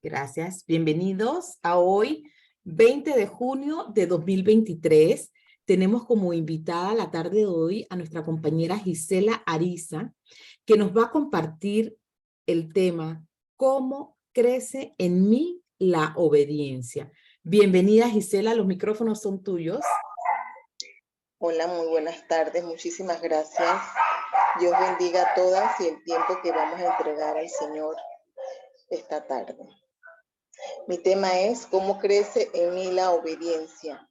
Gracias. Bienvenidos a hoy, 20 de junio de 2023. Tenemos como invitada la tarde de hoy a nuestra compañera Gisela Ariza, que nos va a compartir el tema ¿Cómo crece en mí la obediencia? Bienvenida, Gisela, los micrófonos son tuyos. Hola, muy buenas tardes, muchísimas gracias. Dios bendiga a todas y el tiempo que vamos a entregar al Señor esta tarde. Mi tema es ¿cómo crece en mí la obediencia?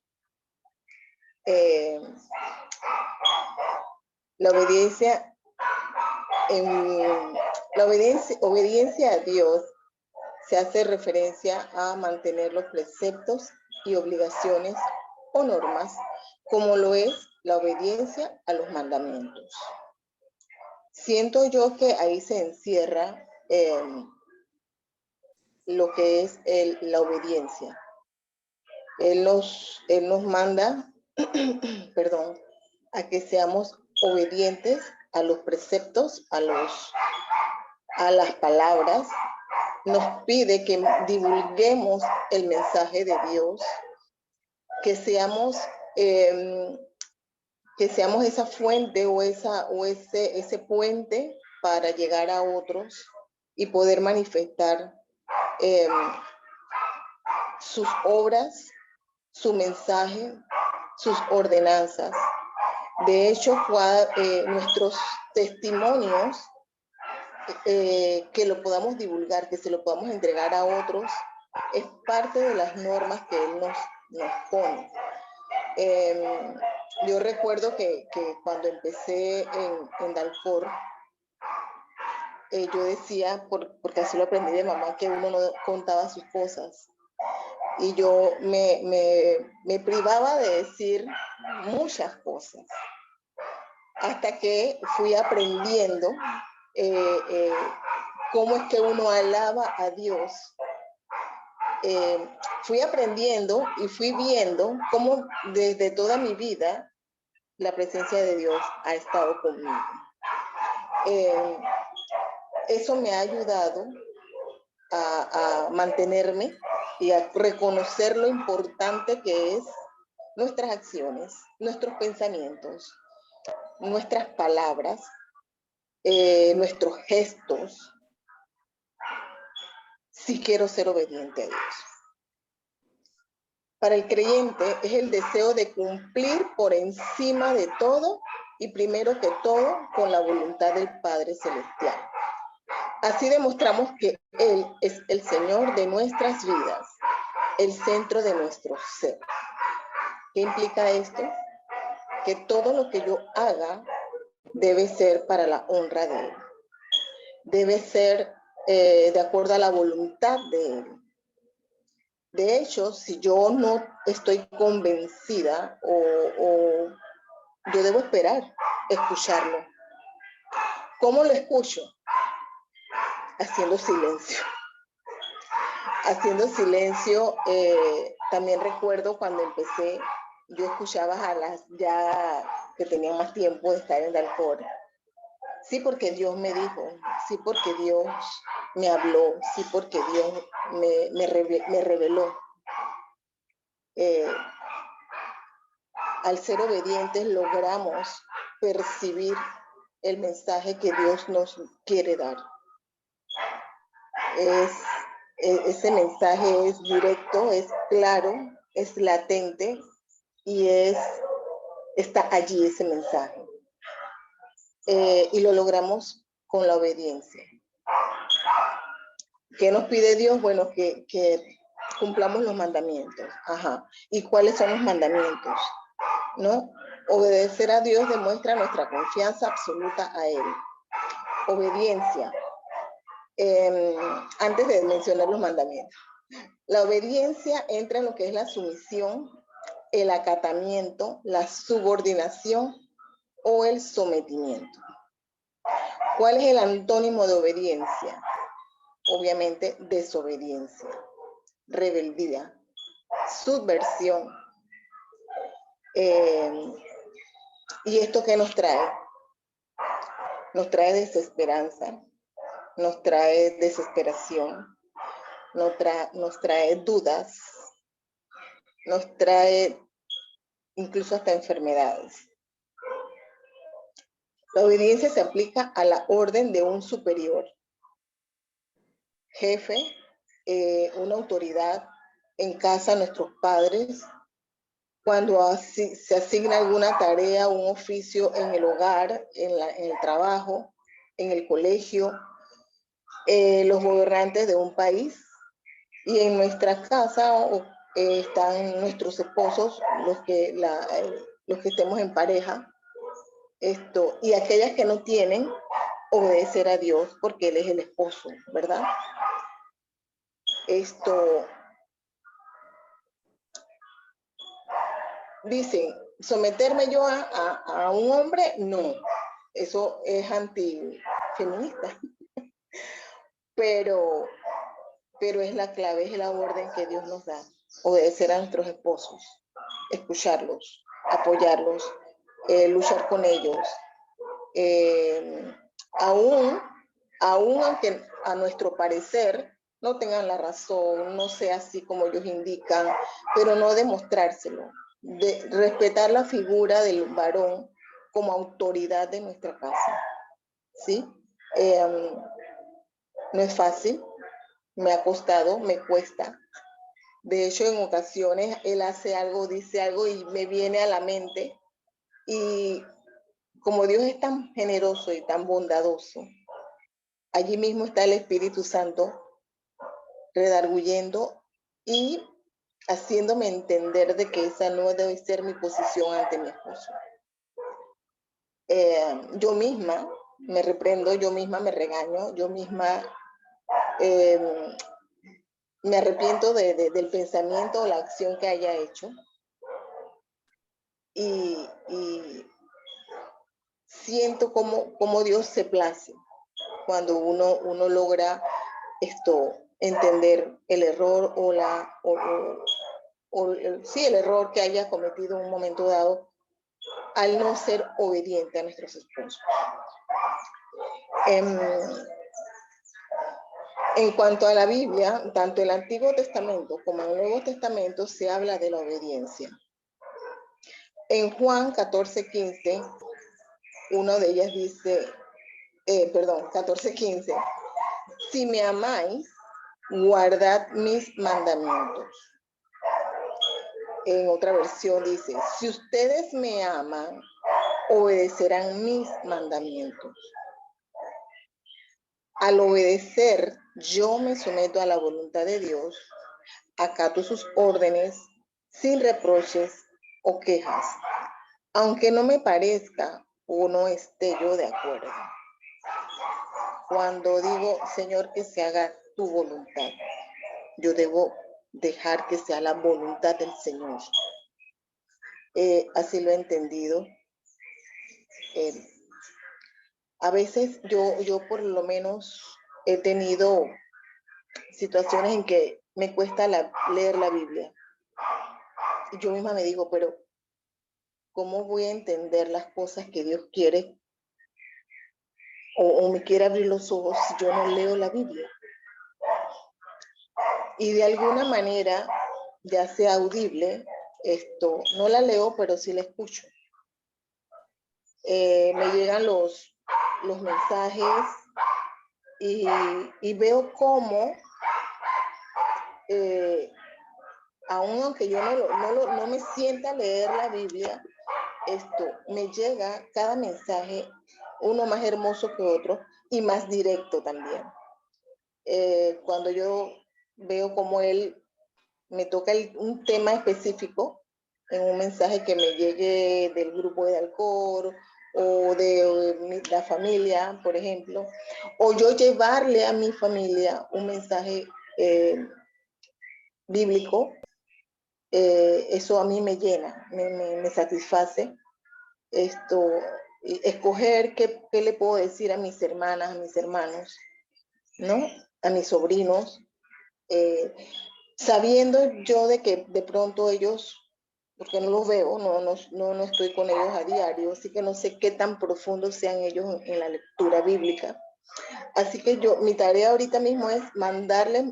Obediencia a Dios se hace referencia a mantener los preceptos y obligaciones o normas, como lo es la obediencia a los mandamientos. Siento yo que ahí se encierra lo que es la obediencia. Él nos manda, perdón, a que seamos obedientes a los preceptos, a las palabras. Nos pide que divulguemos el mensaje de Dios, que seamos esa fuente o ese puente para llegar a otros y poder manifestar sus obras, su mensaje, sus ordenanzas. De hecho, nuestros testimonios, que lo podamos divulgar, que se lo podamos entregar a otros, es parte de las normas que Él nos pone. Yo recuerdo que cuando empecé en Dalfor, yo decía, porque así lo aprendí de mamá, que uno no contaba sus cosas. Y yo me privaba de decir muchas cosas, hasta que fui aprendiendo cómo es que uno alaba a Dios. Fui aprendiendo y fui viendo cómo desde toda mi vida la presencia de Dios ha estado conmigo. Eso me ha ayudado a mantenerme y a reconocer lo importante que es nuestras acciones, nuestros pensamientos, nuestras palabras, nuestros gestos, si quiero ser obediente a Dios. Para el creyente es el deseo de cumplir por encima de todo y primero que todo con la voluntad del Padre Celestial. Así demostramos que Él es el Señor de nuestras vidas, el centro de nuestro ser. ¿Qué implica esto? Que todo lo que yo haga debe ser para la honra de Él. Debe ser de acuerdo a la voluntad de Él. De hecho, si yo no estoy convencida o yo debo esperar, escucharlo. ¿Cómo lo escucho? Haciendo silencio. Haciendo silencio, también recuerdo cuando empecé, yo escuchaba a las ya que tenían más tiempo de estar en Dalfor. Sí, porque Dios me dijo, sí, porque Dios me habló, sí, porque Dios me reveló. Al ser obedientes logramos percibir el mensaje que Dios nos quiere dar. Ese mensaje es directo, es claro, es latente y está allí ese mensaje. Y lo logramos con la obediencia. ¿Qué nos pide Dios? Bueno, que cumplamos los mandamientos. Ajá. ¿Y cuáles son los mandamientos? ¿No? Obedecer a Dios demuestra nuestra confianza absoluta a Él. Obediencia. Antes de mencionar los mandamientos. La obediencia entra en lo que es la sumisión, el acatamiento, la subordinación o el sometimiento. ¿Cuál es el antónimo de obediencia? Obviamente, desobediencia, rebeldía, subversión. ¿Y esto qué nos trae? Nos trae desesperanza, nos trae desesperación, nos trae dudas, nos trae incluso hasta enfermedades. La obediencia se aplica a la orden de un superior, jefe, una autoridad, en casa, nuestros padres, cuando se asigna alguna tarea, un oficio en el hogar, en el trabajo, en el colegio, los gobernantes de un país, y en nuestra casa están nuestros esposos, los que estemos en pareja, y aquellas que no tienen, obedecer a Dios porque Él es el esposo, ¿verdad? Dicen, someterme yo a un hombre, no, eso es antifeminista, pero es la clave, es la orden que Dios nos da, obedecer a nuestros esposos, escucharlos, apoyarlos, luchar con ellos, aún aunque a nuestro parecer no tengan la razón, no sea así como ellos indican, pero no demostrárselo, de respetar la figura del varón como autoridad de nuestra casa, ¿sí? No es fácil, me ha costado, me cuesta. De hecho, en ocasiones él hace algo, dice algo y me viene a la mente, y como Dios es tan generoso y tan bondadoso, allí mismo está el Espíritu Santo redarguyendo y haciéndome entender de que esa no debe ser mi posición ante mi esposo. Yo misma me reprendo, yo misma me regaño, yo misma me arrepiento del pensamiento o la acción que haya hecho, y siento como Dios se place cuando uno logra entender el error sí, el error que haya cometido en un momento dado al no ser obediente a nuestros esposos. En cuanto a la Biblia, tanto el Antiguo Testamento como el Nuevo Testamento se habla de la obediencia. En Juan 14:15, uno de ellas dice, 14:15, si me amáis, guardad mis mandamientos. En otra versión dice, si ustedes me aman, obedecerán mis mandamientos. Al obedecer, yo me someto a la voluntad de Dios, acato sus órdenes sin reproches o quejas, aunque no me parezca o no esté yo de acuerdo. Cuando digo, Señor, que se haga tu voluntad, yo debo dejar que sea la voluntad del Señor. Así lo he entendido. A veces yo por lo menos he tenido situaciones en que me cuesta leer la Biblia. Y yo misma me digo, pero ¿cómo voy a entender las cosas que Dios quiere o me quiere abrir los ojos si yo no leo la Biblia? Y de alguna manera, ya sea audible, no la leo, pero sí la escucho. Me llegan los mensajes y veo cómo, aun aunque yo no me sienta a leer la Biblia, me llega cada mensaje, uno más hermoso que otro y más directo también. Cuando yo veo cómo él me toca un tema específico en un mensaje que me llegue del grupo de Alcor o de la familia, por ejemplo, o yo llevarle a mi familia un mensaje bíblico, eso a mí me llena, me satisface. Escoger qué le puedo decir a mis hermanas, a mis hermanos, ¿no? A mis sobrinos, sabiendo yo de que de pronto ellos, porque no los veo, no estoy con ellos a diario, así que no sé qué tan profundos sean ellos en la lectura bíblica. Así que mi tarea ahorita mismo es mandarles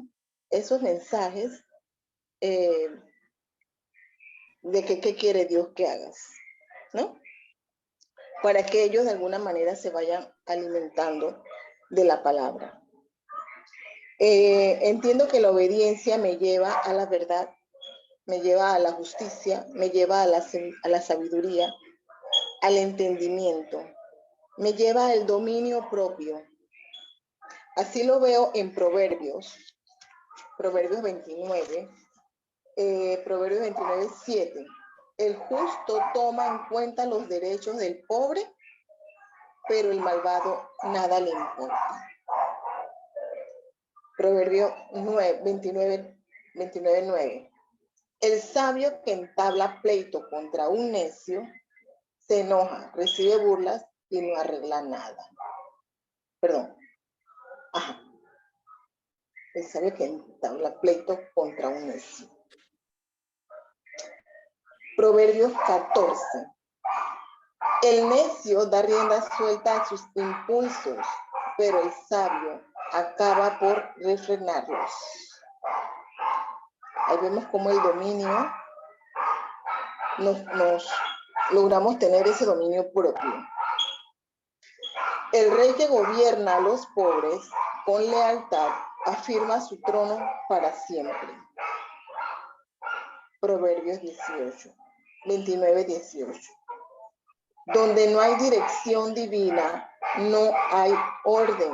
esos mensajes de que qué quiere Dios que hagas, ¿no? Para que ellos de alguna manera se vayan alimentando de la palabra. Entiendo que la obediencia me lleva a la verdad, me lleva a la justicia, me lleva a la sabiduría, al entendimiento, me lleva al dominio propio. Así lo veo en Proverbios 29, Proverbios 29, 7. El justo toma en cuenta los derechos del pobre, pero el malvado nada le importa. Proverbio 29, 9. El sabio que entabla pleito contra un necio se enoja, recibe burlas y no arregla nada. Perdón. Ajá. El sabio que entabla pleito contra un necio. Proverbios 14. El necio da rienda suelta a sus impulsos, pero el sabio acaba por refrenarlos. Ahí vemos cómo el dominio nos logramos tener ese dominio propio. El rey que gobierna a los pobres con lealtad afirma su trono para siempre. Proverbios 29, 18. Donde no hay dirección divina, no hay orden.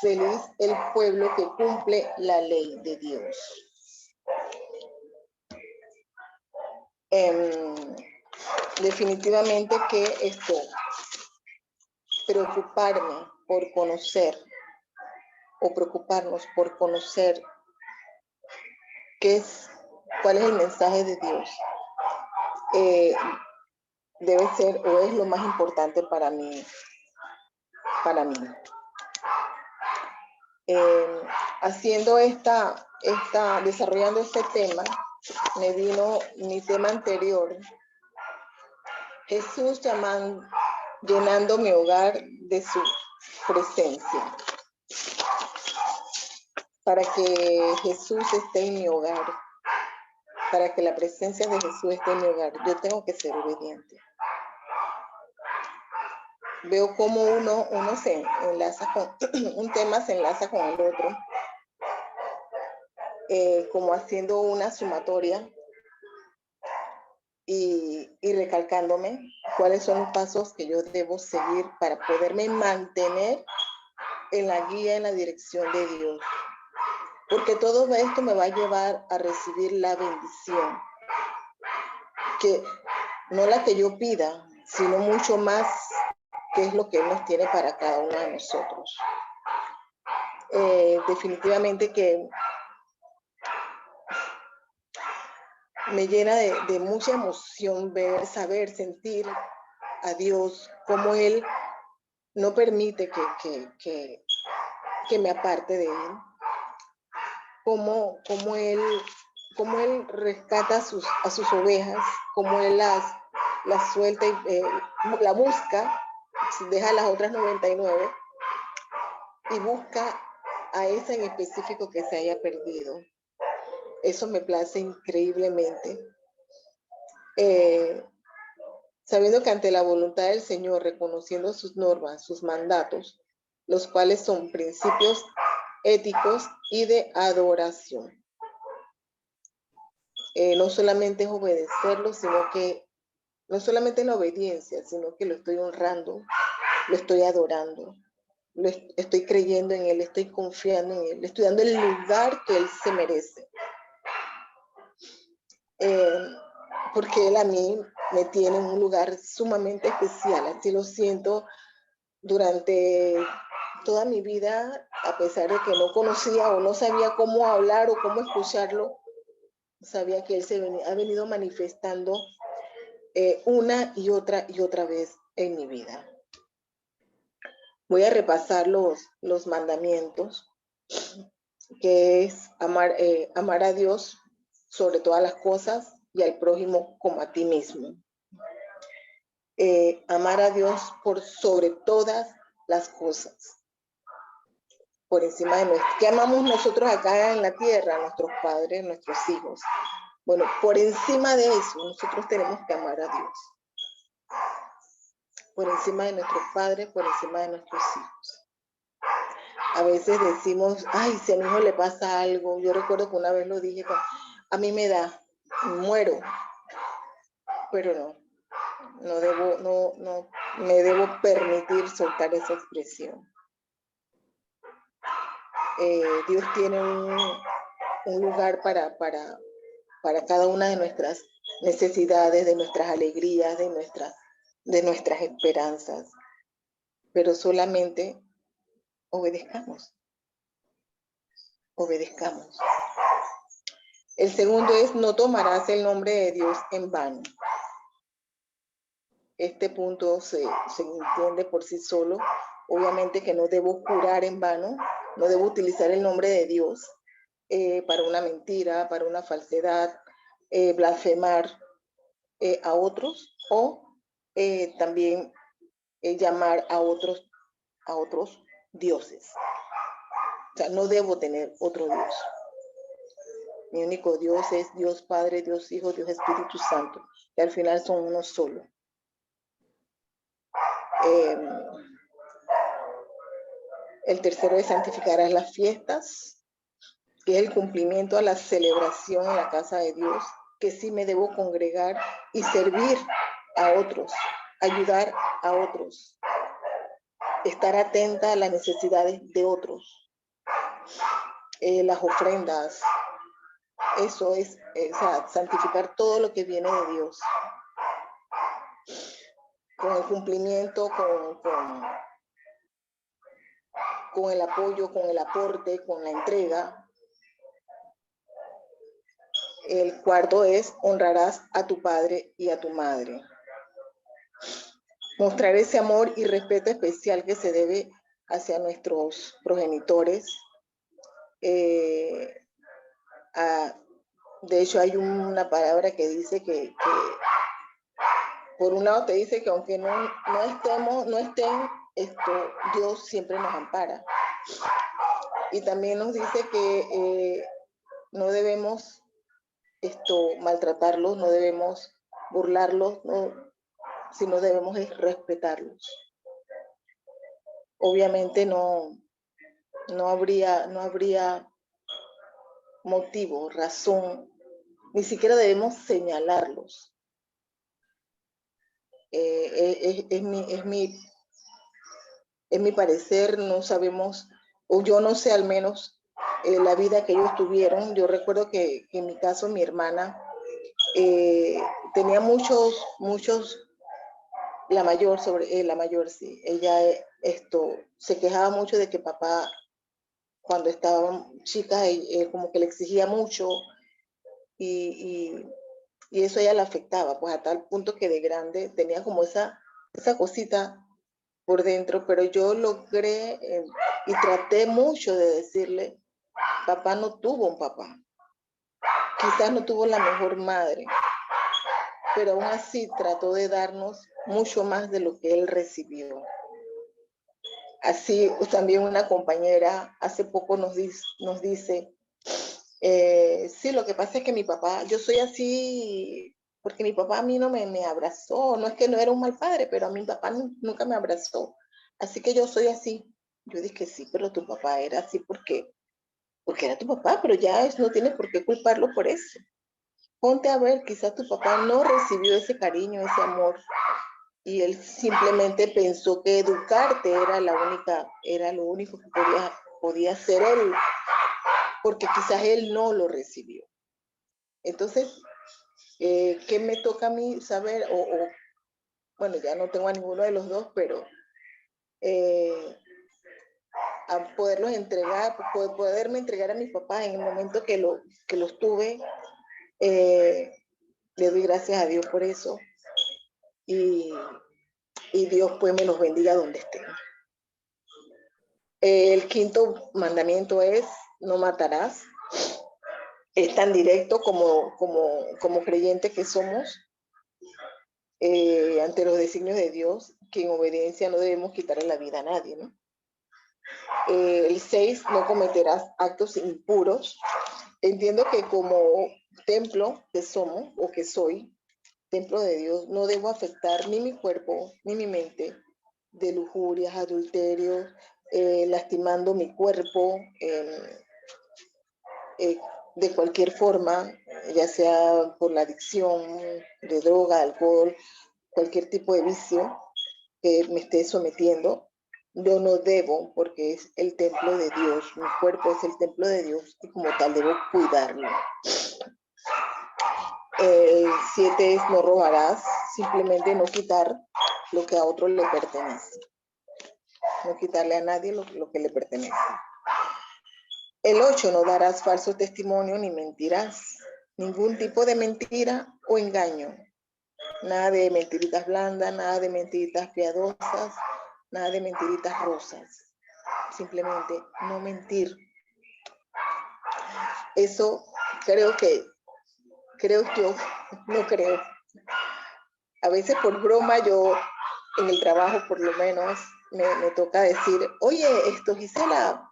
Feliz el pueblo que cumple la ley de Dios. Definitivamente que esto, preocuparme por conocer o preocuparnos por conocer cuál es el mensaje de Dios, debe ser o es lo más importante para mí. Desarrollando este tema, me vino mi tema anterior, Jesús llenando mi hogar de su presencia. Para que Jesús esté en mi hogar, para que la presencia de Jesús esté en mi hogar, yo tengo que ser obediente. Veo cómo uno se enlaza un tema se enlaza con el otro, como haciendo una sumatoria y recalcándome cuáles son los pasos que yo debo seguir para poderme mantener en la guía, en la dirección de Dios. Porque todo esto me va a llevar a recibir la bendición, que no la que yo pida, sino mucho más, que es lo que Él nos tiene para cada uno de nosotros. Definitivamente que me llena de mucha emoción ver, saber, sentir a Dios, cómo Él no permite que me aparte de Él, cómo Él rescata a sus ovejas, cómo Él las suelta y la busca, deja las otras 99 y busca a esa en específico que se haya perdido. Eso me place increíblemente. Sabiendo que ante la voluntad del Señor, reconociendo sus normas, sus mandatos, los cuales son principios éticos y de adoración. No solamente es obedecerlo, sino que no solamente en la obediencia, sino que lo estoy honrando, lo estoy adorando, estoy creyendo en Él, estoy confiando en Él, le estoy dando el lugar que Él se merece. Porque Él a mí me tiene en un lugar sumamente especial, así lo siento durante toda mi vida, a pesar de que no conocía o no sabía cómo hablar o cómo escucharlo, sabía que Él ha venido manifestando una y otra vez en mi vida. Voy a repasar los mandamientos, que es amar a Dios sobre todas las cosas y al prójimo como a ti mismo. Amar a Dios por sobre todas las cosas. por encima de nuestros, ¿qué amamos nosotros acá en la tierra? Nuestros padres, nuestros hijos. Bueno, por encima de eso, nosotros tenemos que amar a Dios. Por encima de nuestros padres, por encima de nuestros hijos. A veces decimos, ay, si a mi hijo le pasa algo, yo recuerdo que una vez lo dije, a mí me da, muero, pero no me debo permitir soltar esa expresión. Dios tiene un lugar para cada una de nuestras necesidades, de nuestras alegrías, de nuestras esperanzas, pero solamente obedezcamos. El segundo es, no tomarás el nombre de Dios en vano. Este punto se entiende por sí solo. Obviamente que no debo jurar en vano, no debo utilizar el nombre de Dios para una mentira, para una falsedad, blasfemar a otros o también llamar a otros dioses. O sea, no debo tener otro Dios. Mi único Dios es Dios Padre, Dios Hijo, Dios Espíritu Santo, que al final son uno solo. El tercero es santificarás las fiestas, que es el cumplimiento a la celebración en la casa de Dios, que sí me debo congregar y servir a otros, ayudar a otros, estar atenta a las necesidades de otros. Las ofrendas, eso es, o sea, santificar todo lo que viene de Dios. Con el cumplimiento, con el apoyo, con el aporte, con la entrega. El cuarto es, honrarás a tu padre y a tu madre. Mostrar ese amor y respeto especial que se debe hacia nuestros progenitores. De hecho, hay una palabra que dice que por un lado te dice que aunque no estén, Dios siempre nos ampara. Y también nos dice que no debemos maltratarlos, no debemos burlarlos, sino debemos respetarlos. Obviamente no habría motivo, razón, ni siquiera debemos señalarlos. Es mi parecer, no sabemos, o yo no sé al menos la vida que ellos tuvieron. Yo recuerdo que en mi caso mi hermana tenía muchos, la mayor sí, ella se quejaba mucho de que papá cuando estaban chicas como que le exigía mucho y eso a ella la afectaba, pues a tal punto que de grande tenía como esa cosita por dentro, pero yo logré y traté mucho de decirle, papá no tuvo un papá, quizás no tuvo la mejor madre, pero aún así trató de darnos mucho más de lo que él recibió. Así también una compañera hace poco nos dice, sí, lo que pasa es que mi papá, yo soy así porque mi papá a mí no me abrazó, no es que no era un mal padre, pero a mi papá nunca me abrazó, así que yo soy así. Yo dije, sí, pero tu papá era así porque era tu papá, pero ya no tienes por qué culparlo por eso. Ponte a ver, quizás tu papá no recibió ese cariño, ese amor, y él simplemente pensó que educarte era lo único que podía hacer él, porque quizás él no lo recibió. Entonces, ¿qué me toca a mí saber? Bueno, ya no tengo a ninguno de los dos, pero a poderlos entregar, poderme entregar a mis papás en el momento que los tuve, le doy gracias a Dios por eso. Y Dios pues me los bendiga donde estén. El quinto mandamiento es, no matarás. Es tan directo como creyentes que somos ante los designios de Dios, que en obediencia no debemos quitarle la vida a nadie, ¿no? El 6, no cometerás actos impuros. Entiendo que como templo que somos o que soy, templo de Dios, no debo afectar ni mi cuerpo ni mi mente de lujurias, adulterios, lastimando mi cuerpo de cualquier forma, ya sea por la adicción de droga, alcohol, cualquier tipo de vicio que me esté sometiendo. Yo no debo, porque es el templo de Dios, mi cuerpo es el templo de Dios y como tal debo cuidarlo. 7 es no robarás, simplemente no quitar lo que a otro le pertenece, no quitarle a nadie lo que le pertenece. El 8, no darás falso testimonio ni mentirás, ningún tipo de mentira o engaño, nada de mentiritas blandas, nada de mentiritas piadosas, nada de mentiritas rosas, simplemente no mentir. Eso creo yo, no creo. A veces por broma yo, en el trabajo por lo menos, me toca decir, oye, Gisela,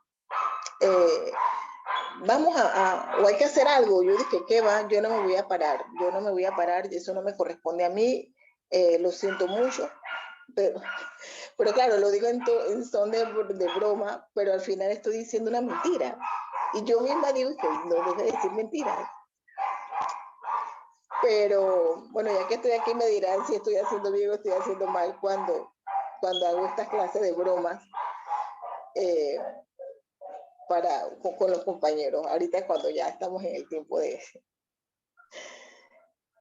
vamos o hay que hacer algo. Yo dije, ¿qué va? Yo no me voy a parar, eso no me corresponde a mí, lo siento mucho, pero claro, lo digo en son de broma, pero al final estoy diciendo una mentira. Y yo misma digo que no dejo de decir mentiras. Pero bueno, ya que estoy aquí me dirán si estoy haciendo bien o estoy haciendo mal cuando hago estas clases de bromas con los compañeros. Ahorita cuando ya estamos en el tiempo de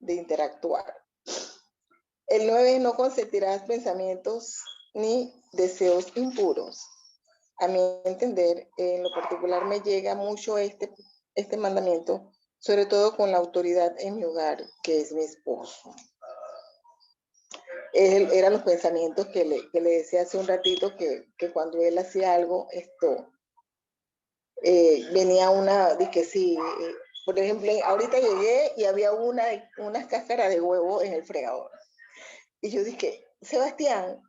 interactuar. El 9, no consentirás pensamientos ni deseos impuros. A mi entender, en lo particular me llega mucho este mandamiento, sobre todo con la autoridad en mi hogar, que es mi esposo. Eran los pensamientos que le decía hace un ratito, que cuando él hacía algo, venía una, de que sí, por ejemplo, ahorita llegué y había unas cáscaras de huevo en el fregador. Y yo dije, Sebastián,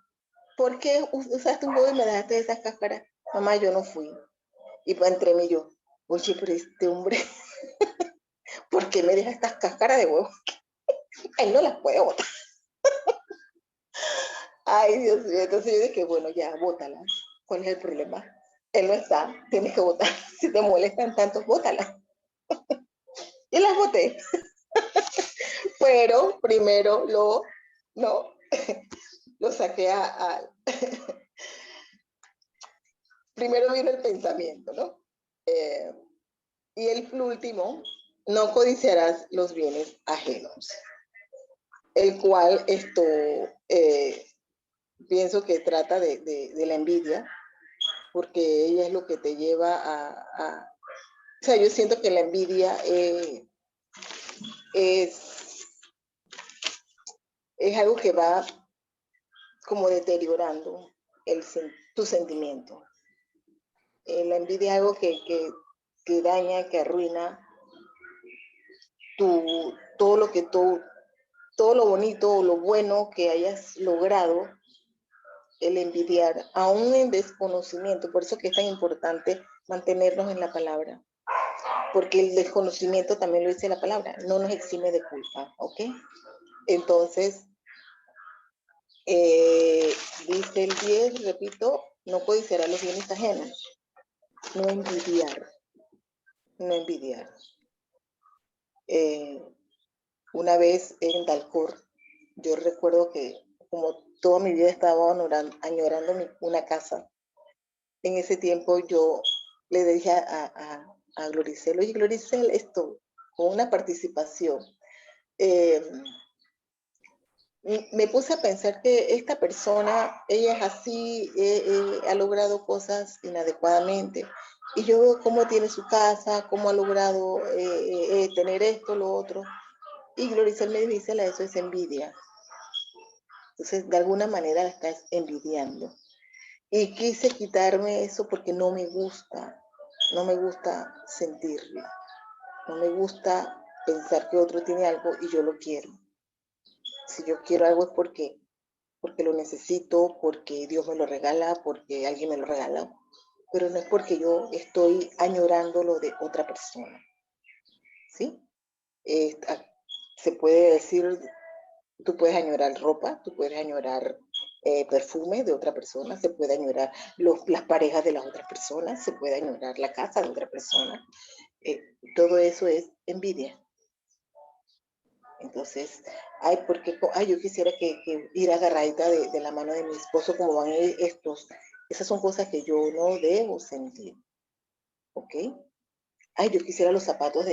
¿por qué usaste un huevo y me dejaste esas cáscaras? Mamá, yo no fui. Y para entre mí yo, oye, pero este hombre, ¿por qué me deja estas cáscaras de huevo? Él no las puede botar. Ay, Dios mío. Entonces yo dije, bueno, ya, bótalas. ¿Cuál es el problema? Él no está, tienes que botar. Si te molestan tanto, bótalas. Y las boté. Pero primero no, lo saqué primero vino el pensamiento, ¿no? Y el último, no codiciarás los bienes ajenos, el cual pienso que trata de la envidia, porque ella es lo que te lleva o sea, yo siento que la envidia es algo que va como deteriorando tu sentimiento. La envidia es algo que daña, que arruina todo lo bonito o lo bueno que hayas logrado. El envidiar, aún en desconocimiento, por eso que es tan importante mantenernos en la palabra, porque el desconocimiento también lo dice la palabra, no nos exime de culpa, ¿ok? Entonces, dice el 10, repito, no codiciará los bienes ajenos, no envidiar, no envidiar. Una vez en Dalcor, yo recuerdo que como toda mi vida estaba añorando una casa, en ese tiempo yo le dije a Gloricel, oye Gloricel, esto, con una participación, me puse a pensar que esta persona, ella es así, ha logrado cosas inadecuadamente, y yo veo cómo tiene su casa, cómo ha logrado tener esto, lo otro, y Gloricel me dice, eso es envidia. Entonces, de alguna manera la estás envidiando. Y quise quitarme eso porque no me gusta sentirlo, no me gusta pensar que otro tiene algo y yo lo quiero. Si yo quiero algo es porque lo necesito, porque Dios me lo regala, porque alguien me lo regala. pero no es porque yo estoy añorando lo de otra persona, ¿sí? Se puede decir, tú puedes añorar ropa, tú puedes añorar perfume de otra persona, se puede añorar las parejas de las otras personas, se puede añorar la casa de otra persona. Todo eso es envidia. Entonces, porque yo quisiera que ir agarradita de la mano de mi esposo como van estos. Esas son cosas que yo no debo sentir, ¿ok? Yo quisiera los zapatos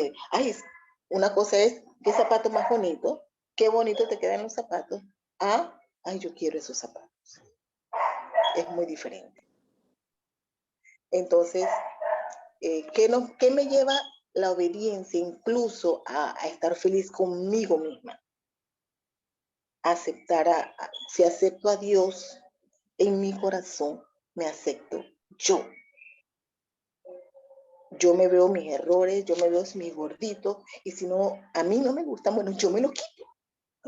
una cosa es, ¿qué zapato más bonito? Qué bonito te quedan los zapatos. Yo quiero esos zapatos. Es muy diferente. Entonces, ¿qué me lleva la obediencia incluso a estar feliz conmigo misma? Aceptar si acepto a Dios en mi corazón, me acepto yo. Yo me veo mis errores, yo me veo mis gorditos, y si no, a mí no me gustan, bueno, yo me los quito.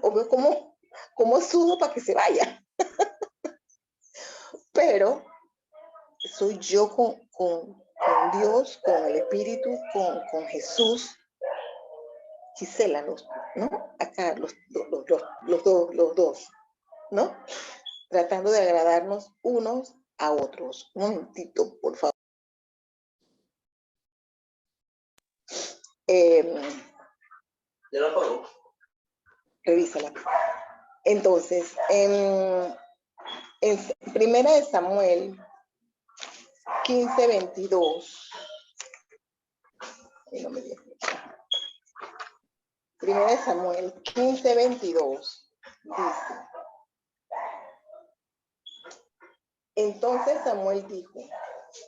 O veo cómo sudo para que se vaya. Pero soy yo con Dios, con el Espíritu, con Jesús. Gisela, ¿no? Acá los dos, ¿no? Tratando de agradarnos unos a otros. Un momentito, por favor. ¿Ya lo apago? Revísala. Entonces, en Primera de Samuel 15:22. No me digas. Primera de Samuel 15:22 dice: entonces Samuel dijo,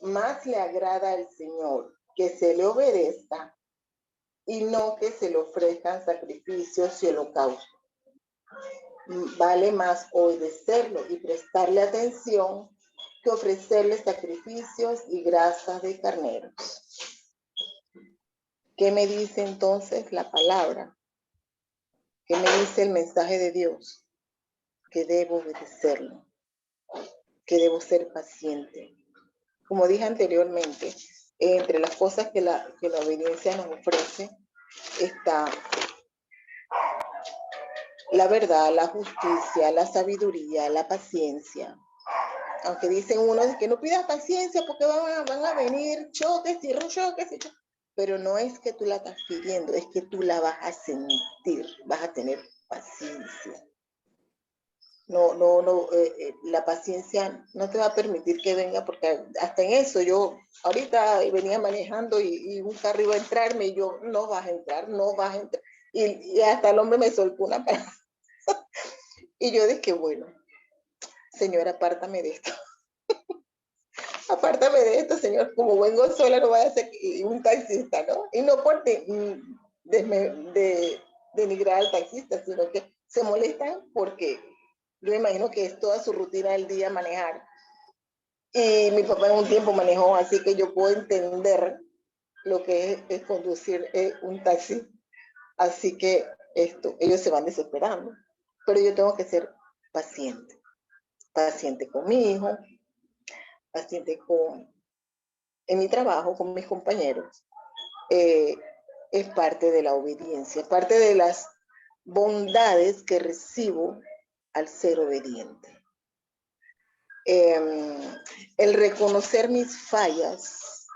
más le agrada al Señor que se le obedezca y no que se le ofrezcan sacrificios y holocaustos. Vale más obedecerlo y prestarle atención que ofrecerle sacrificios y grasas de carneros. ¿Qué me dice entonces la palabra? ¿Qué me dice el mensaje de Dios? Que debo obedecerlo, que debo ser paciente. Como dije anteriormente, entre las cosas que la obediencia nos ofrece está la verdad, la justicia, la sabiduría, la paciencia. Aunque dicen unos que no pidas paciencia porque van a venir choques y choques y choques. Pero no es que tú la estás pidiendo, es que tú la vas a sentir, vas a tener paciencia. La paciencia no te va a permitir que venga, porque hasta en eso yo ahorita venía manejando y un carro iba a entrarme y yo, no vas a entrar. Y hasta el hombre me soltó una palabra. Y yo dije, bueno, Señor, apártame de esto. Apártame de esto, Señor, como vengo sola no vaya a ser un taxista, ¿no? Y no por denigrar al taxista, sino que se molestan porque yo me imagino que es toda su rutina del día manejar. Y mi papá en un tiempo manejó, así que yo puedo entender lo que es conducir un taxi. Así que ellos se van desesperando. Pero yo tengo que ser paciente. Paciente con mi hijo, paciente en mi trabajo, con mis compañeros. Es parte de la obediencia, parte de las bondades que recibo al ser obediente. El reconocer mis fallas,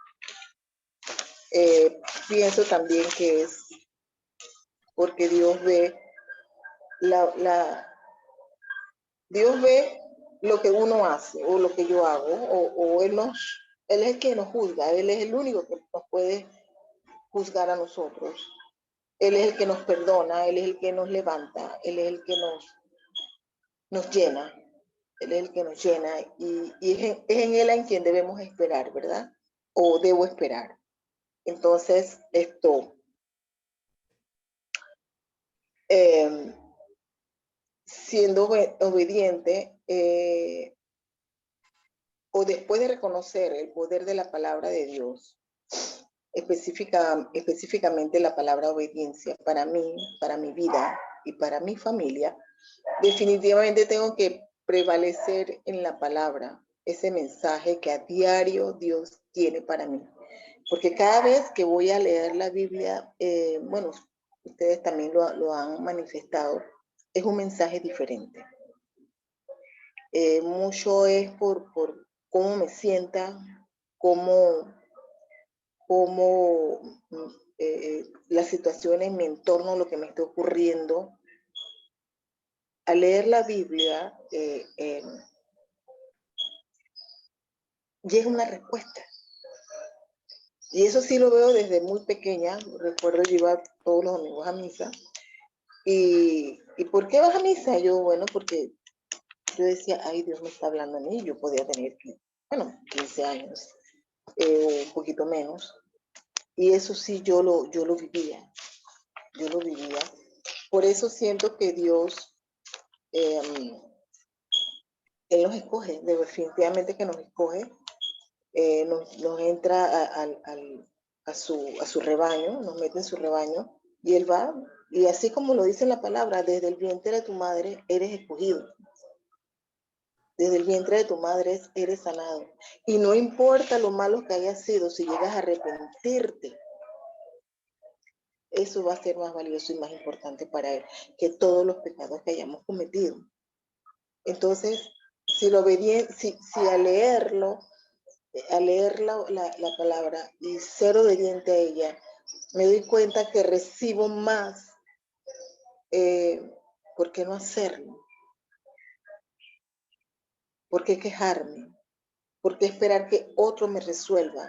pienso también que es porque Dios ve Dios ve lo que uno hace o lo que yo hago, o Él es el que nos juzga, Él es el único que nos puede juzgar a nosotros. Él es el que nos perdona, Él es el que nos levanta, Él es el que nos llena. Él es el que nos llena y es en Él en quien debemos esperar, ¿verdad? O debo esperar. Entonces, siendo obediente, o después de reconocer el poder de la palabra de Dios, específicamente la palabra obediencia para mí, para mi vida y para mi familia, definitivamente tengo que prevalecer en la palabra, ese mensaje que a diario Dios tiene para mí. Porque cada vez que voy a leer la Biblia, bueno, ustedes también lo han manifestado, es un mensaje diferente. Mucho es por cómo me sienta, cómo las situaciones en mi entorno, lo que me está ocurriendo. Al leer la Biblia, llega una respuesta. Y eso sí lo veo desde muy pequeña. Recuerdo yo iba todos los domingos a misa. ¿Y por qué vas a misa? Yo, bueno, porque yo decía, ay, Dios me está hablando a mí. Yo podía tener, 15 años, o un poquito menos. Y eso sí, yo lo vivía. Yo lo vivía. Por eso siento que Dios, Él nos escoge, definitivamente que nos escoge. Nos entra a su rebaño, nos mete en su rebaño, y Él va, y así como lo dice la palabra, desde el vientre de tu madre eres escogido, desde el vientre de tu madre eres sanado, y no importa lo malo que hayas sido, si llegas a arrepentirte, eso va a ser más valioso y más importante para Él que todos los pecados que hayamos cometido. Entonces, si al leerlo, al leer la palabra y ser obediente a ella, me doy cuenta que recibo más. ¿Por qué no hacerlo? ¿Por qué quejarme? ¿Por qué esperar que otro me resuelva?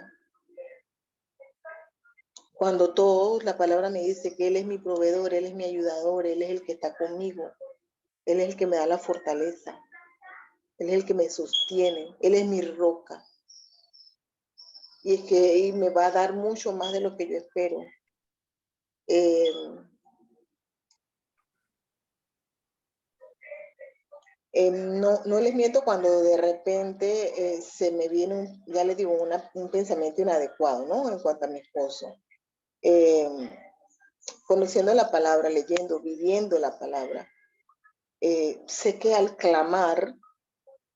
Cuando la palabra me dice que Él es mi proveedor, Él es mi ayudador, Él es el que está conmigo, Él es el que me da la fortaleza, Él es el que me sostiene, Él es mi roca. Y me va a dar mucho más de lo que yo espero. No les miento cuando de repente se me viene, ya les digo, un pensamiento inadecuado, ¿no? En cuanto a mi esposo. Conociendo la palabra, leyendo, viviendo la palabra, sé que al clamar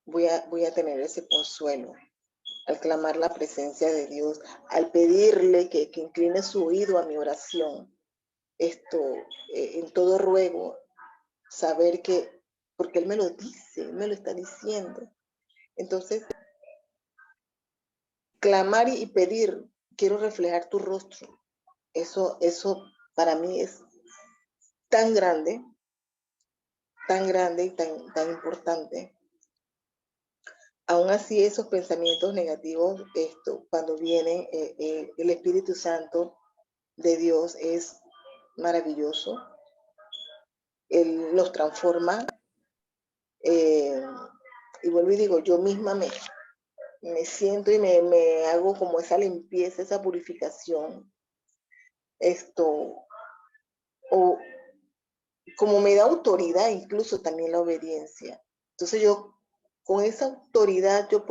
voy a tener ese consuelo. Al clamar la presencia de Dios, al pedirle que incline su oído a mi oración, en todo ruego, saber que, porque Él me lo dice, Él me lo está diciendo. Entonces, clamar y pedir, quiero reflejar tu rostro. Eso para mí es tan grande y tan importante. Aún así, esos pensamientos negativos, cuando vienen, el Espíritu Santo de Dios es maravilloso. Él los transforma. Y vuelvo y digo, yo misma me siento y me hago como esa limpieza, esa purificación. O como me da autoridad, incluso también la obediencia. Entonces con esa autoridad yo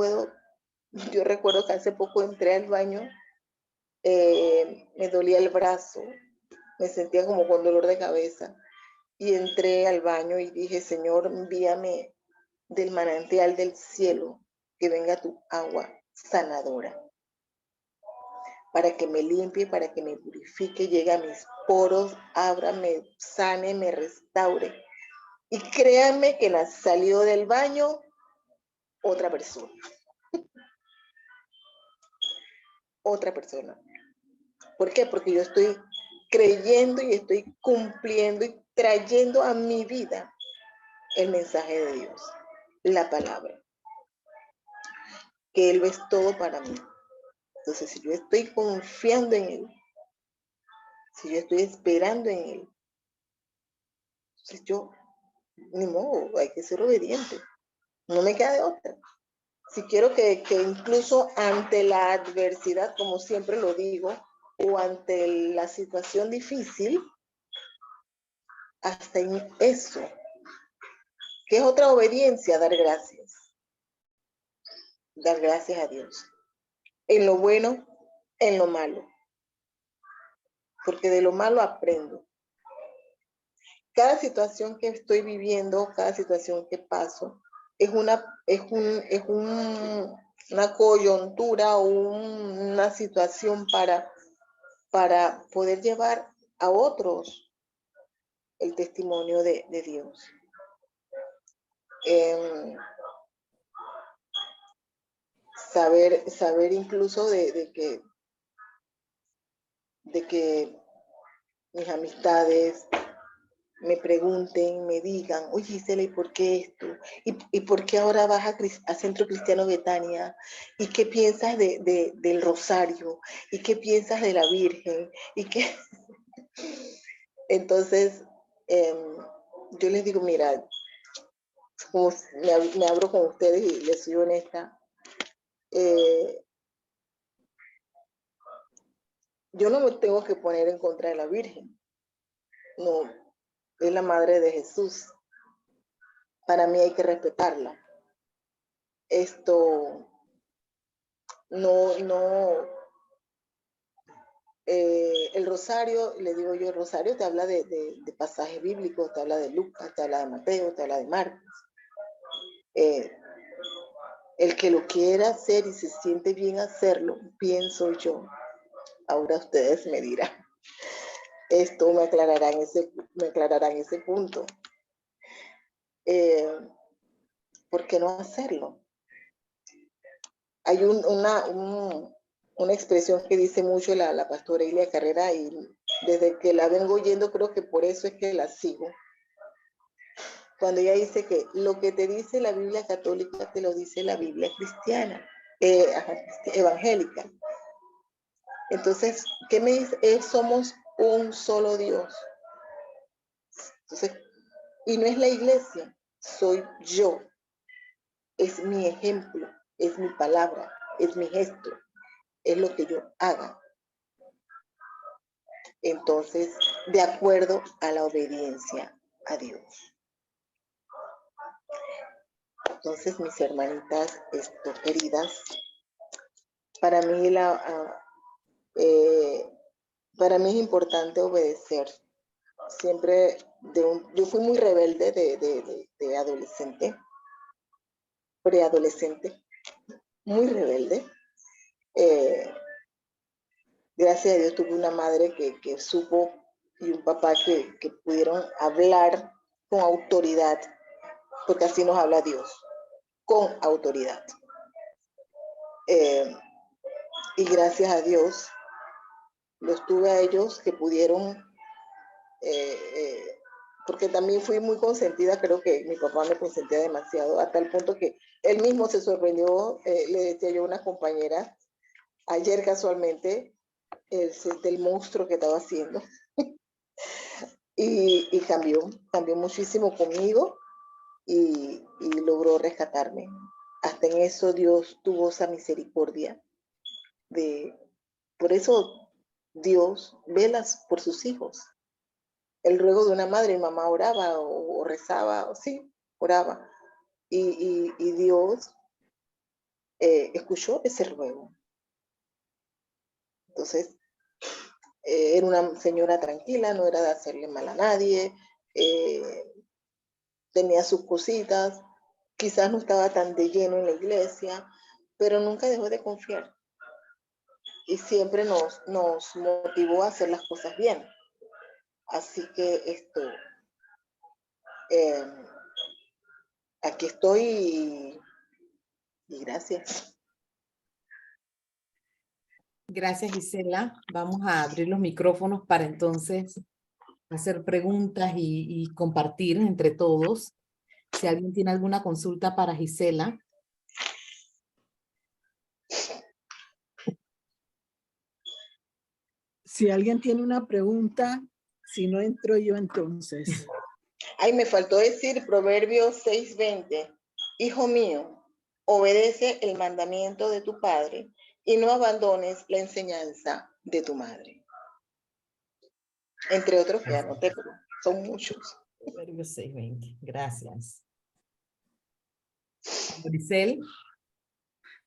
recuerdo que hace poco entré al baño, me dolía el brazo, me sentía como con dolor de cabeza, y entré al baño y dije, Señor, envíame del manantial del cielo, que venga tu agua sanadora, para que me limpie, para que me purifique, llegue a mis poros, abra, me sane, me restaure. Y créanme que salió del baño otra persona. Otra persona. ¿Por qué? Porque yo estoy creyendo y estoy cumpliendo y trayendo a mi vida el mensaje de Dios, la palabra, que Él es todo para mí. Entonces, si yo estoy confiando en Él, si yo estoy esperando en Él, entonces ni modo, hay que ser obediente. No me queda de otra. Si quiero que incluso ante la adversidad, como siempre lo digo, o ante la situación difícil, hasta en eso, que es otra obediencia, dar gracias a Dios, en lo bueno, en lo malo, porque de lo malo aprendo. Cada situación que estoy viviendo, cada situación que paso, una coyuntura o una situación para poder llevar a otros el testimonio de Dios. Saber incluso de que mis amistades me pregunten, me digan, oye Gisela, ¿y por qué esto? ¿Y por qué ahora vas a Centro Cristiano Betania? ¿Y qué piensas del Rosario? ¿Y qué piensas de la Virgen? ¿Y qué? Entonces, yo les digo, mira, como me abro con ustedes y les soy honesta, yo no me tengo que poner en contra de la Virgen. No, es la madre de Jesús. Para mí hay que respetarla. Esto no, el rosario, le digo yo, el rosario te habla de pasajes bíblicos, te habla de Lucas, te habla de Mateo, te habla de Marcos. El que lo quiera hacer y se siente bien hacerlo, pienso yo. Ahora ustedes me dirán. Esto me aclararán ese punto. ¿Por qué no hacerlo? Hay una expresión que dice mucho la pastora Ilia Carrera y desde que la vengo oyendo creo que por eso es que la sigo. Cuando ella dice que lo que te dice la Biblia católica te lo dice la Biblia cristiana, evangélica. Entonces, ¿qué me dice? Somos un solo Dios. Entonces, y no es la iglesia, soy yo. Es mi ejemplo, es mi palabra, es mi gesto, es lo que yo haga. Entonces, de acuerdo a la obediencia a Dios. Entonces, mis hermanitas queridas, para mí, para mí es importante obedecer. Siempre, yo fui muy rebelde de adolescente, preadolescente, muy rebelde. Gracias a Dios tuve una madre que supo y un papá que pudieron hablar con autoridad, porque así nos habla Dios, con autoridad. Y gracias a Dios los tuve a ellos que pudieron, porque también fui muy consentida, creo que mi papá me consentía demasiado, hasta el punto que él mismo se sorprendió, le decía yo a una compañera, ayer casualmente, del monstruo que estaba haciendo. y cambió muchísimo conmigo y logró rescatarme. Hasta en eso Dios tuvo esa misericordia. Por eso Dios vela por sus hijos. El ruego de una madre, mamá oraba o rezaba, o sí, oraba. Y Dios escuchó ese ruego. Entonces, era una señora tranquila, no era de hacerle mal a nadie, tenía sus cositas, quizás no estaba tan de lleno en la iglesia, pero nunca dejó de confiar. Y siempre nos motivó a hacer las cosas bien. Así que aquí estoy y gracias. Gracias, Gisela. Vamos a abrir los micrófonos para entonces hacer preguntas y compartir entre todos. Si alguien tiene alguna consulta para Gisela. Si alguien tiene una pregunta, si no entro yo entonces. Ay, me faltó decir Proverbios 6:20. Hijo mío, obedece el mandamiento de tu padre y no abandones la enseñanza de tu madre. Entre otros que anoté, pero son muchos. Proverbios 6:20. Gracias. Maricel.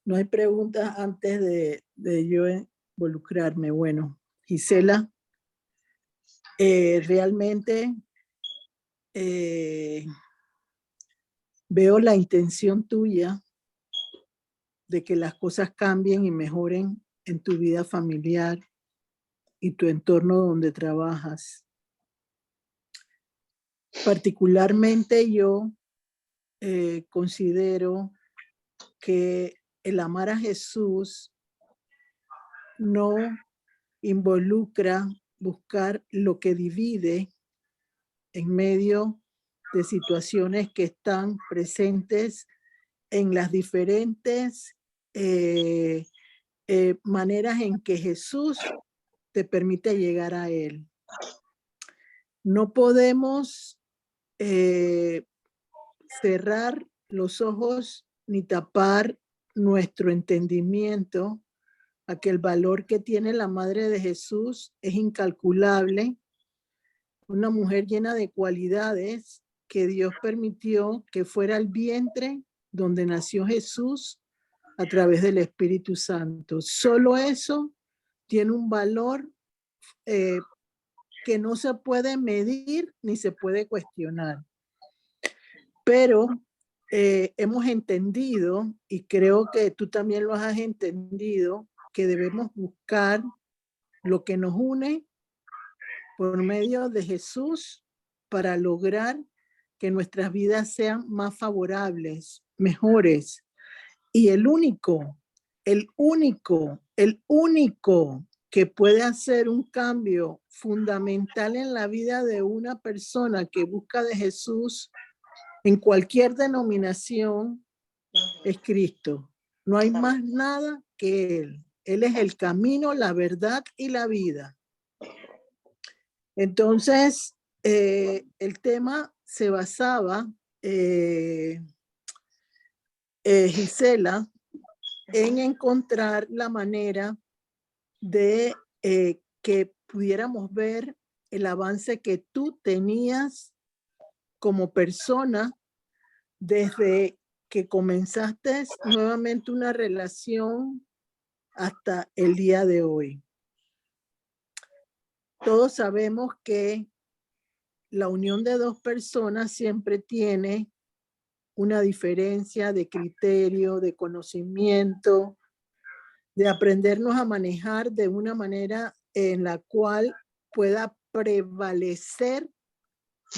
No hay preguntas antes de yo involucrarme. Bueno, Gisela, realmente Veo la intención tuya de que las cosas cambien y mejoren en tu vida familiar y tu entorno donde trabajas. Particularmente yo considero que el amar a Jesús no involucra buscar lo que divide en medio de situaciones que están presentes en las diferentes maneras en que Jesús te permite llegar a Él. No podemos cerrar los ojos ni tapar nuestro entendimiento a que el valor que tiene la Madre de Jesús es incalculable. Una mujer llena de cualidades que Dios permitió que fuera el vientre donde nació Jesús a través del Espíritu Santo. Solo eso tiene un valor que no se puede medir ni se puede cuestionar. Pero hemos entendido, y creo que tú también lo has entendido, que debemos buscar lo que nos une por medio de Jesús para lograr que nuestras vidas sean más favorables, mejores. Y el único que puede hacer un cambio fundamental en la vida de una persona que busca de Jesús en cualquier denominación es Cristo. No hay más nada que Él. Él es el camino, la verdad y la vida. Entonces, el tema se basaba, Gisela, en encontrar la manera de que pudiéramos ver el avance que tú tenías como persona desde que comenzaste nuevamente una relación hasta el día de hoy. Todos sabemos que la unión de dos personas siempre tiene una diferencia de criterio, de conocimiento, de aprendernos a manejar de una manera en la cual pueda prevalecer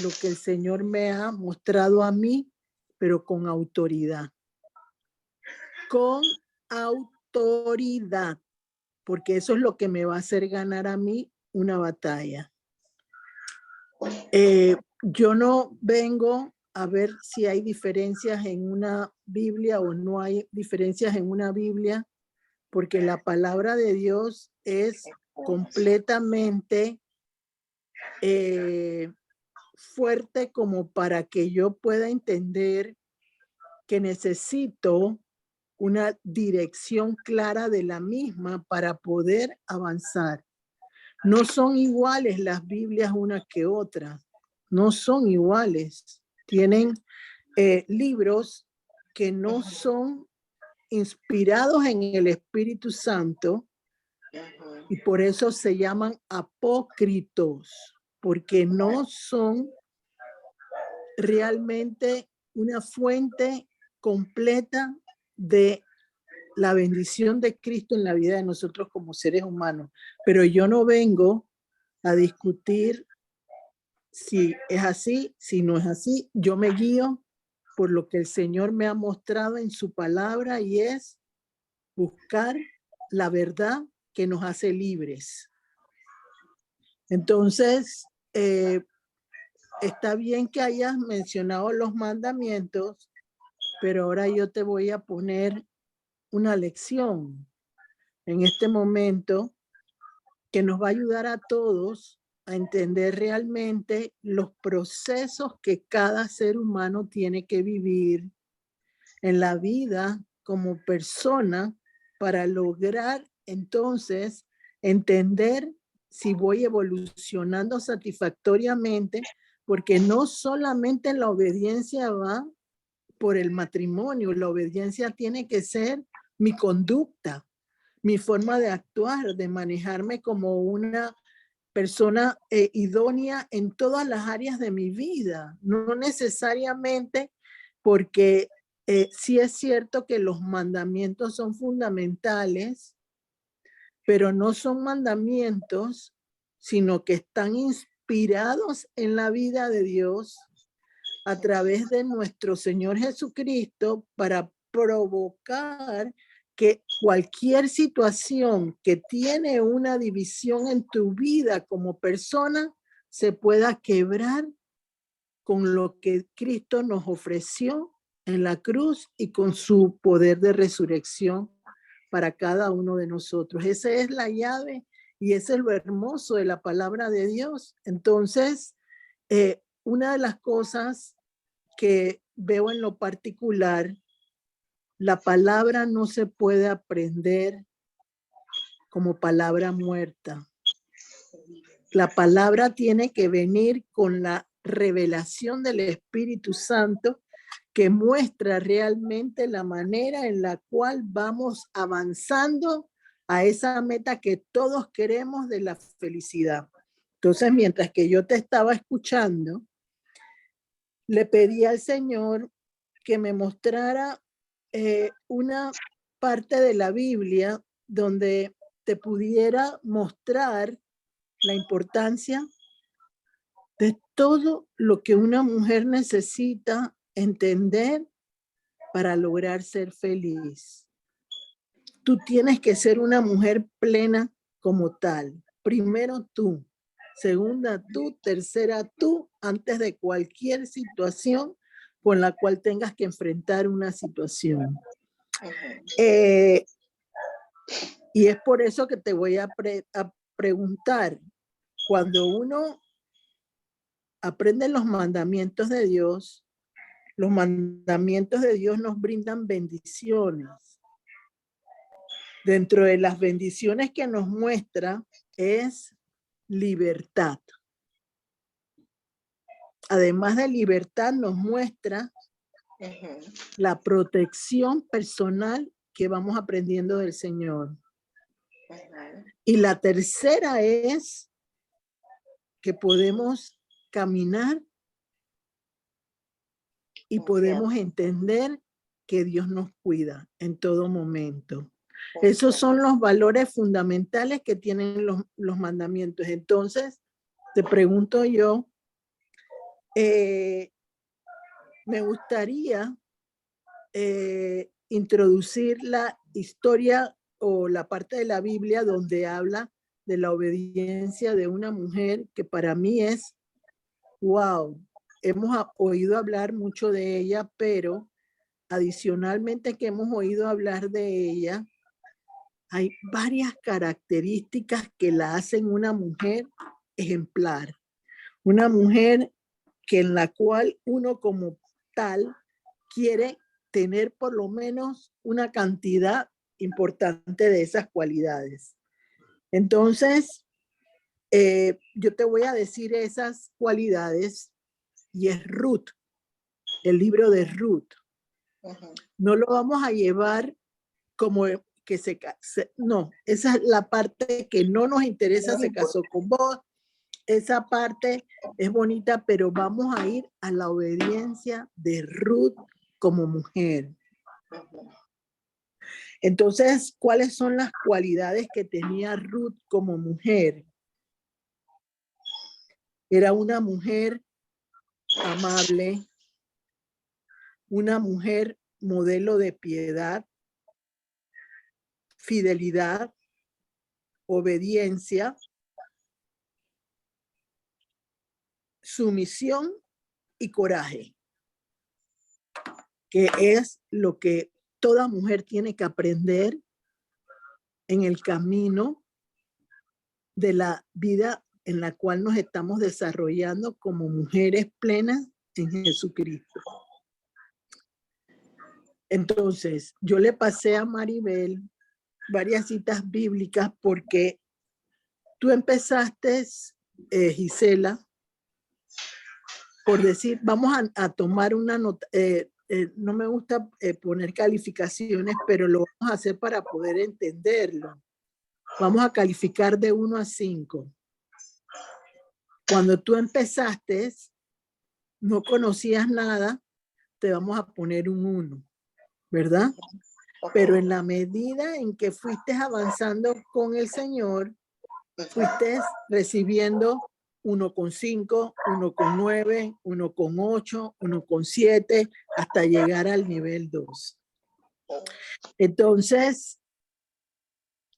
lo que el Señor me ha mostrado a mí, pero con autoridad. Con autoridad, porque eso es lo que me va a hacer ganar a mí una batalla. Yo no vengo a ver si hay diferencias en una Biblia o no hay diferencias en una Biblia, porque la palabra de Dios es completamente fuerte como para que yo pueda entender que necesito una dirección clara de la misma para poder avanzar. No son iguales las Biblias una que otra, no son iguales. Tienen libros que no son inspirados en el Espíritu Santo y por eso se llaman apócritos, porque no son realmente una fuente completa de la bendición de Cristo en la vida de nosotros como seres humanos. Pero yo no vengo a discutir si es así, si no es así. Yo me guío por lo que el Señor me ha mostrado en su palabra y es buscar la verdad que nos hace libres. Entonces, está bien que hayas mencionado los mandamientos, pero ahora yo te voy a poner una lección en este momento que nos va a ayudar a todos a entender realmente los procesos que cada ser humano tiene que vivir en la vida como persona para lograr entonces entender si voy evolucionando satisfactoriamente, porque no solamente la obediencia va por el matrimonio, la obediencia tiene que ser mi conducta, mi forma de actuar, de manejarme como una persona idónea en todas las áreas de mi vida. No necesariamente porque sí es cierto que los mandamientos son fundamentales, pero no son mandamientos, sino que están inspirados en la vida de Dios a través de nuestro Señor Jesucristo para provocar que cualquier situación que tiene una división en tu vida como persona se pueda quebrar con lo que Cristo nos ofreció en la cruz y con su poder de resurrección para cada uno de nosotros. Esa es la llave y ese es lo hermoso de la palabra de Dios. Entonces, una de las cosas que veo en lo particular, la palabra no se puede aprender como palabra muerta. La palabra tiene que venir con la revelación del Espíritu Santo que muestra realmente la manera en la cual vamos avanzando a esa meta que todos queremos de la felicidad. Entonces, mientras que yo te estaba escuchando, le pedí al Señor que me mostrara una parte de la Biblia donde te pudiera mostrar la importancia de todo lo que una mujer necesita entender para lograr ser feliz. Tú tienes que ser una mujer plena como tal. Primero tú, segunda tú, tercera tú, antes de cualquier situación con la cual tengas que enfrentar una situación. Y es por eso que te voy a preguntar, cuando uno aprende los mandamientos de Dios, los mandamientos de Dios nos brindan bendiciones. Dentro de las bendiciones que nos muestra es libertad. Además de libertad, nos muestra la protección personal que vamos aprendiendo del Señor. Y la tercera es que podemos caminar y podemos entender que Dios nos cuida en todo momento. Esos son los valores fundamentales que tienen los mandamientos. Entonces, te pregunto yo, me gustaría introducir la historia o la parte de la Biblia donde habla de la obediencia de una mujer que para mí es, wow, hemos oído hablar mucho de ella, pero adicionalmente que hemos oído hablar de ella, hay varias características que la hacen una mujer ejemplar. Una mujer que en la cual uno como tal quiere tener por lo menos una cantidad importante de esas cualidades. Entonces, yo te voy a decir esas cualidades y es Ruth, el libro de Ruth. No lo vamos a llevar como que no, esa es la parte que no nos interesa, se casó con vos, esa parte es bonita, pero vamos a ir a la obediencia de Ruth como mujer. Entonces, ¿cuáles son las cualidades que tenía Ruth como mujer? Era una mujer amable, una mujer modelo de piedad, fidelidad, obediencia, sumisión y coraje, que es lo que toda mujer tiene que aprender en el camino de la vida en la cual nos estamos desarrollando como mujeres plenas en Jesucristo. Entonces, yo le pasé a Maribel varias citas bíblicas porque tú empezaste, Gisela, por decir, vamos a tomar una nota, no me gusta poner calificaciones, pero lo vamos a hacer para poder entenderlo. Vamos a calificar de 1 a 5. Cuando tú empezaste, no conocías nada, te vamos a poner un 1, ¿verdad? Ok. Pero en la medida en que fuiste avanzando con el Señor, fuiste recibiendo 1,5, 1,9, 1,8, 1,7, hasta llegar al nivel 2. Entonces,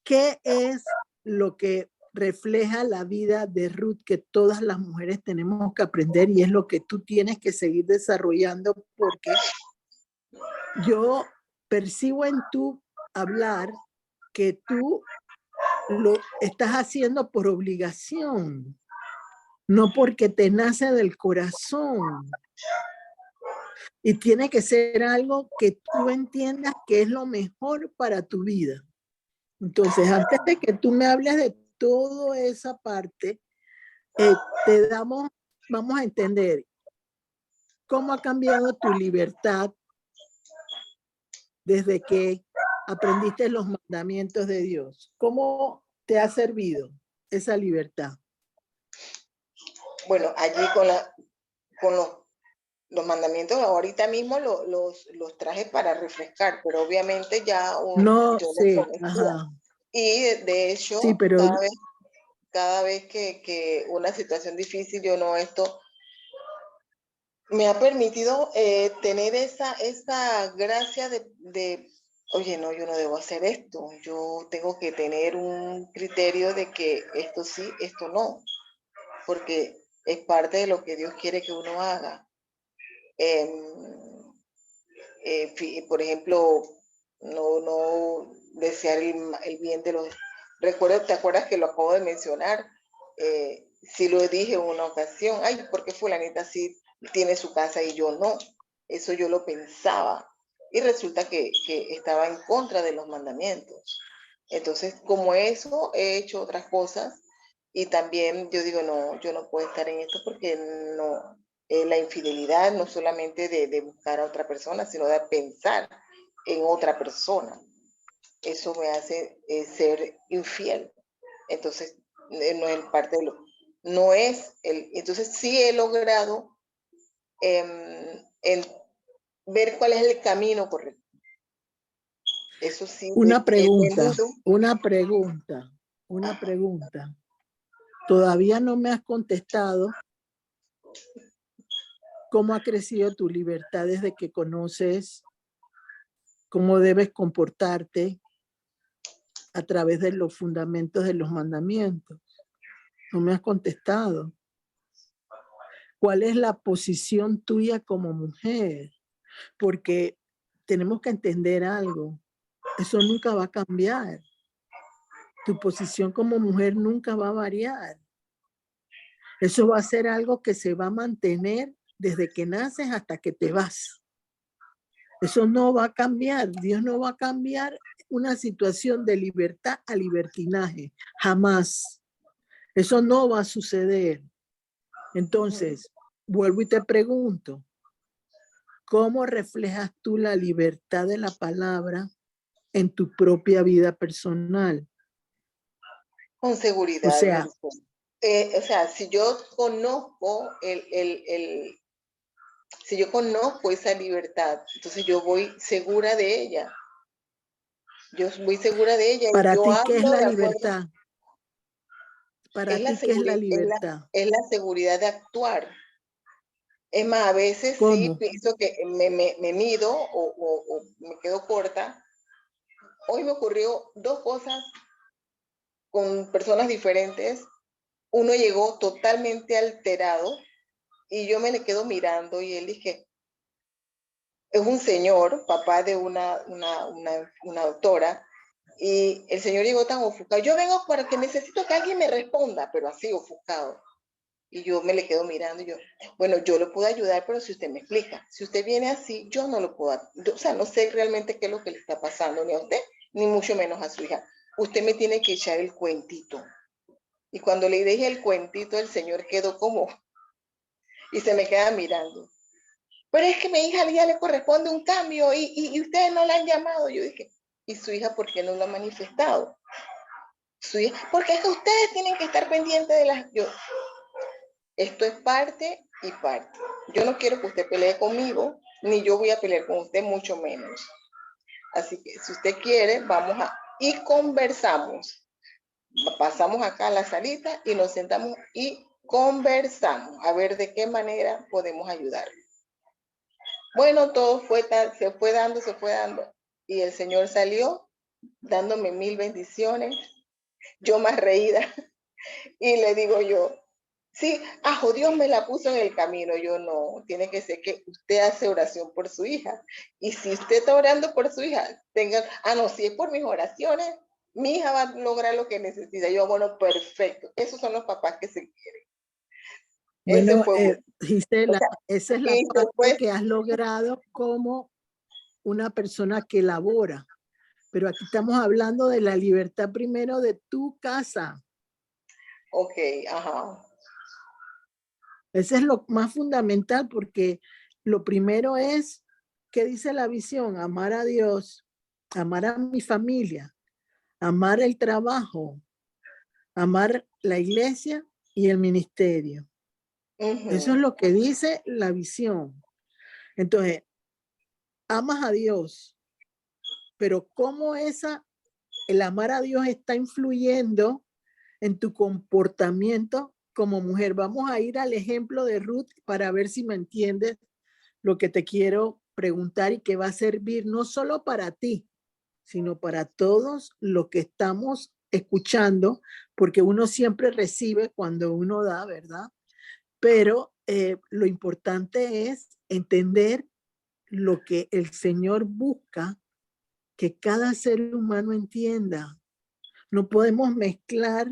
¿qué es lo que refleja la vida de Ruth que todas las mujeres tenemos que aprender y es lo que tú tienes que seguir desarrollando? Porque yo percibo en tu hablar que tú lo estás haciendo por obligación, no porque te nace del corazón. Y tiene que ser algo que tú entiendas que es lo mejor para tu vida. Entonces, antes de que tú me hables de toda esa parte, vamos a entender cómo ha cambiado tu libertad desde que aprendiste los mandamientos de Dios. ¿Cómo te ha servido esa libertad? Bueno, allí con los mandamientos, ahorita mismo los traje para refrescar, pero obviamente ya No yo los sé, conocía. ajá. Y de Sí, hecho, pero cada vez que una situación difícil, yo no esto, me ha permitido tener esa gracia oye, no, yo no debo hacer esto, yo tengo que tener un criterio de que esto sí, esto no, porque es parte de lo que Dios quiere que uno haga. Por ejemplo, no desear el bien de los... ¿Te acuerdas que lo acabo de mencionar? Sí lo dije en una ocasión, ay, ¿por qué fulanita sí tiene su casa y yo no? Eso yo lo pensaba. Y resulta que estaba en contra de los mandamientos. Entonces, como eso, he hecho otras cosas y también yo digo, no, yo no puedo estar en esto porque no, la infidelidad no solamente de buscar a otra persona, sino de pensar en otra persona. Eso me hace ser infiel. Entonces, no es parte de lo... No es el... Entonces, sí he logrado en ver cuál es el camino correcto. Eso sí, una he pregunta, tenido... una pregunta. Todavía no me has contestado cómo ha crecido tu libertad desde que conoces cómo debes comportarte a través de los fundamentos de los mandamientos. No me has contestado. ¿Cuál es la posición tuya como mujer? Porque tenemos que entender algo. Eso nunca va a cambiar. Tu posición como mujer nunca va a variar. Eso va a ser algo que se va a mantener desde que naces hasta que te vas. Eso no va a cambiar. Dios no va a cambiar una situación de libertad a libertinaje. Jamás. Eso no va a suceder. Entonces, vuelvo y te pregunto, ¿cómo reflejas tú la libertad de la palabra en tu propia vida personal? Con O seguridad, sea, o sea, si yo conozco si yo conozco esa libertad, entonces yo voy segura de ella. Yo voy segura de ella y para yo ti, ¿qué es hablo la de acuerdo. libertad? Para Es la ti, ¿qué es la seguridad, libertad? es la seguridad de actuar. Es más, a veces sí ¿Cómo? pienso que me mido o me quedo corta. Hoy me ocurrió dos cosas con personas diferentes. Uno llegó totalmente alterado y yo me le quedo mirando y él dije, es un señor, papá de una doctora, y el señor llegó tan ofuscado. Yo vengo porque necesito que alguien me responda, pero así ofuscado. Y yo me le quedo mirando y yo, bueno, yo le puedo ayudar, pero si usted me explica, si usted viene así, yo no lo puedo, o sea, no sé realmente qué es lo que le está pasando, ni a usted, ni mucho menos a su hija. Usted me tiene que echar el cuentito. Y cuando le dije el cuentito, el señor quedó como, y se me queda mirando. Pero es que mi hija ya le corresponde un cambio y ustedes no la han llamado. Yo dije, ¿y su hija por qué no lo ha manifestado? Su hija, porque es que ustedes tienen que estar pendientes de las... Esto es parte y parte. Yo no quiero que usted pelee conmigo, ni yo voy a pelear con usted, mucho menos. Así que si usted quiere, y conversamos. Pasamos acá a la salita y nos sentamos y conversamos a ver de qué manera podemos ayudar. Bueno, todo se fue dando y el Señor salió dándome 1000 bendiciones, yo más reída y le digo yo, sí, Dios me la puso en el camino. Yo no, tiene que ser que usted hace oración por su hija. Y si usted está orando por su hija, no, si es por mis oraciones, mi hija va a lograr lo que necesita. Yo, bueno, perfecto. Esos son los papás que se quieren. Bueno, Bueno. Gisela, esa es la Y parte después, que has logrado como una persona que labora. Pero aquí estamos hablando de la libertad primero de tu casa. ok, ajá. Ese es lo más fundamental, porque lo primero es, ¿qué dice la visión? Amar a Dios, amar a mi familia, amar el trabajo, amar la iglesia y el ministerio. Eso es lo que dice la visión. Entonces, amas a Dios, pero ¿cómo el amar a Dios está influyendo en tu comportamiento como mujer? Vamos a ir al ejemplo de Ruth para ver si me entiendes lo que te quiero preguntar y que va a servir no solo para ti, sino para todos los que estamos escuchando, porque uno siempre recibe cuando uno da, ¿verdad? Pero lo importante es entender lo que el Señor busca que cada ser humano entienda. No podemos mezclar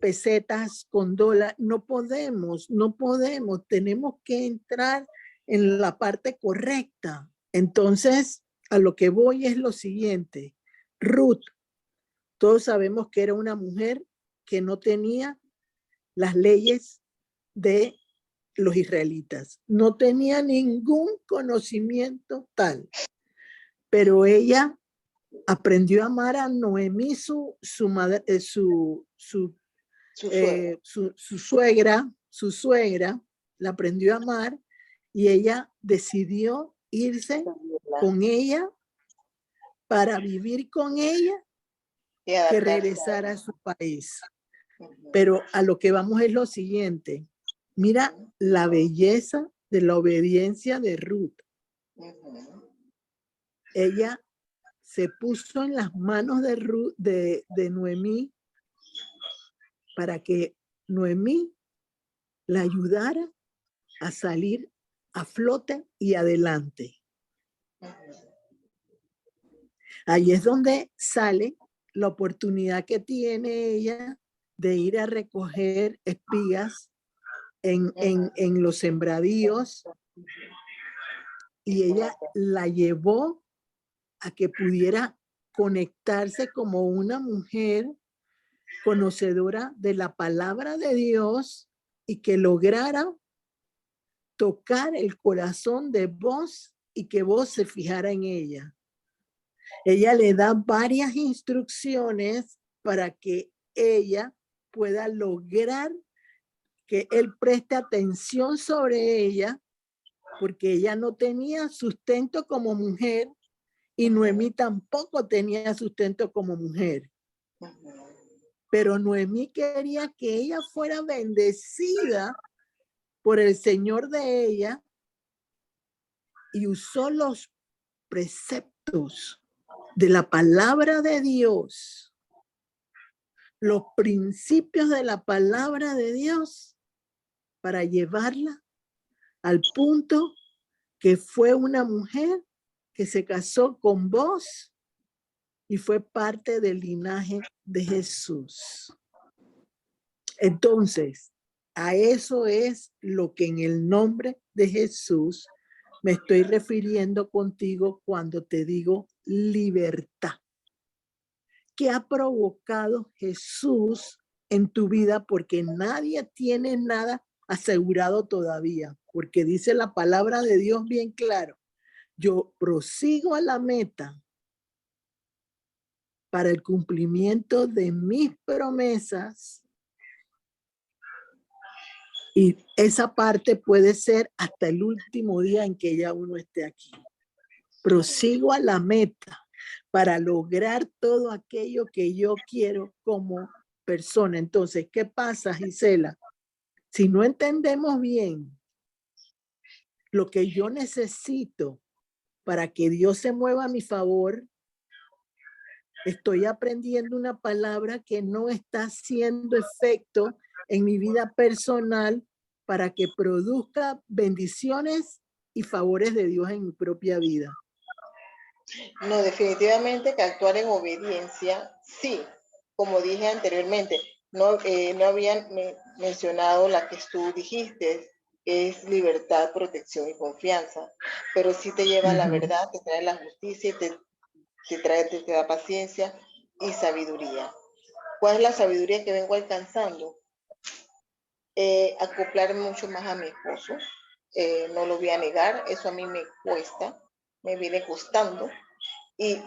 pesetas con dólares, no podemos, tenemos que entrar en la parte correcta. Entonces, a lo que voy es lo siguiente. Ruth, todos sabemos que era una mujer que no tenía las leyes de los israelitas, no tenía ningún conocimiento tal, pero ella aprendió a amar a Noemí, su suegra, la aprendió a amar y ella decidió irse con ella para vivir con ella, que regresar a su país. Pero a lo que vamos es lo siguiente. Mira la belleza de la obediencia de Ruth. Ella se puso en las manos de Noemí para que Noemí la ayudara a salir a flote y adelante. Ahí es donde sale la oportunidad que tiene ella de ir a recoger espigas en los sembradíos, y ella la llevó a que pudiera conectarse como una mujer conocedora de la palabra de Dios y que lograra tocar el corazón de Boaz y que Boaz se fijara en ella. Ella le da varias instrucciones para que ella pueda lograr que él preste atención sobre ella, porque ella no tenía sustento como mujer y Noemí tampoco tenía sustento como mujer. Pero Noemí quería que ella fuera bendecida por el Señor de ella y usó los preceptos de la palabra de Dios, los principios de la palabra de Dios, para llevarla al punto que fue una mujer que se casó con Boaz y fue parte del linaje de Jesús. Entonces, a eso es lo que en el nombre de Jesús me estoy refiriendo contigo cuando te digo libertad. ¿Qué ha provocado Jesús en tu vida? Porque nadie tiene nada asegurado todavía, porque dice la palabra de Dios bien claro. Yo prosigo a la meta para el cumplimiento de mis promesas Y esa parte puede ser hasta el último día en que ya uno esté aquí. Prosigo a la meta para lograr todo aquello que yo quiero como persona. Entonces, ¿qué pasa, Gisela? Si no entendemos bien lo que yo necesito para que Dios se mueva a mi favor, estoy aprendiendo una palabra que no está haciendo efecto en mi vida personal para que produzca bendiciones y favores de Dios en mi propia vida. No, definitivamente que actuar en obediencia, sí, como dije anteriormente, no habían mencionado la que tú dijiste, es libertad, protección y confianza, pero sí te lleva a la verdad, te trae la justicia y te da paciencia y sabiduría. ¿Cuál es la sabiduría que vengo alcanzando? Acoplarme mucho más a mi esposo, no lo voy a negar, eso a mí me cuesta, me viene costando,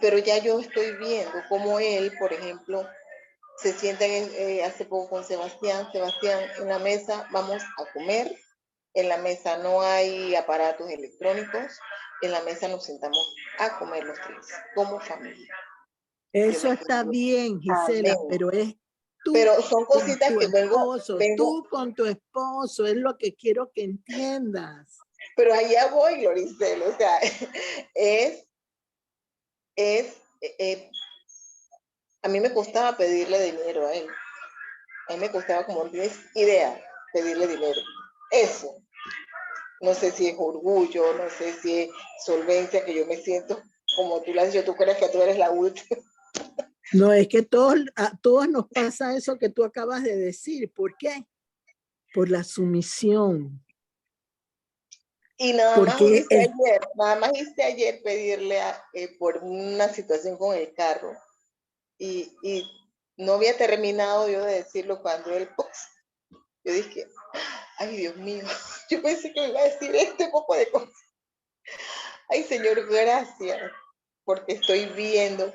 pero ya yo estoy viendo cómo él, por ejemplo, se sienta hace poco con Sebastián, en la mesa vamos a comer, en la mesa no hay aparatos electrónicos, en la mesa nos sentamos a comer los tres, como familia. Eso está bien, Gisela, Amén. pero es tú Pero son con cositas tu que esposo, tú con tu esposo, es lo que quiero que entiendas. Pero allá voy, Gloricel, o sea, a mí me costaba pedirle dinero a él. A mí me costaba, como tienes idea, pedirle dinero. Eso. No sé si es orgullo, no sé si es solvencia, que yo me siento como tú lo has dicho, tú crees que tú eres la última. No, es que a todos nos pasa eso que tú acabas de decir. ¿Por qué? Por la sumisión. Y nada Porque más hice ayer pedirle por una situación con el carro. Y no había terminado yo de decirlo cuando él, pues, yo dije, ay Dios mío, yo pensé que me iba a decir este poco de cosas. Ay Señor, gracias, porque estoy viendo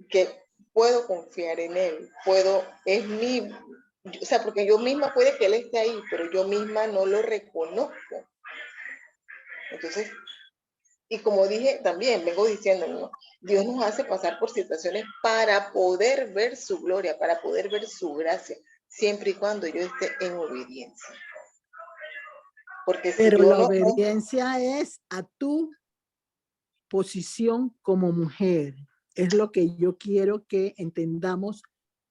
que puedo confiar en él, es mi, o sea, porque yo misma puede que él esté ahí, pero yo misma no lo reconozco. Entonces, y como dije también, vengo diciendo, ¿no? Dios nos hace pasar por situaciones para poder ver su gloria, para poder ver su gracia, siempre y cuando yo esté en obediencia. Porque si pero yo la obediencia es a tu posición como mujer. Es lo que yo quiero que entendamos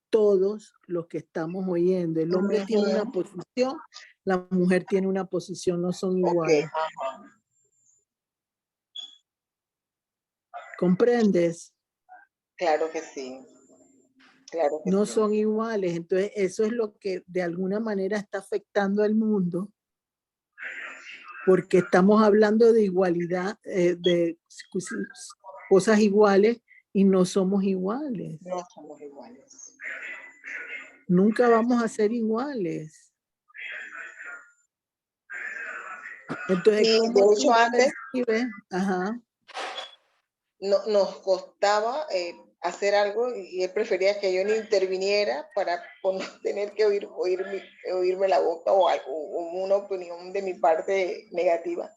todos los que estamos oyendo. El hombre tiene una posición, la mujer tiene una posición, no son iguales. Okay. ¿Comprendes? Claro que sí. Claro que No sí. son iguales. Entonces, eso es lo que de alguna manera está afectando al mundo, porque estamos hablando de igualdad, de cosas iguales y no somos iguales. No somos iguales. Nunca vamos a ser iguales. Entonces, Y ¿cómo de hecho tú antes percibes? Ajá. nos costaba hacer algo y él prefería que yo no interviniera para no tener que oírme la boca o algo, o una opinión de mi parte negativa.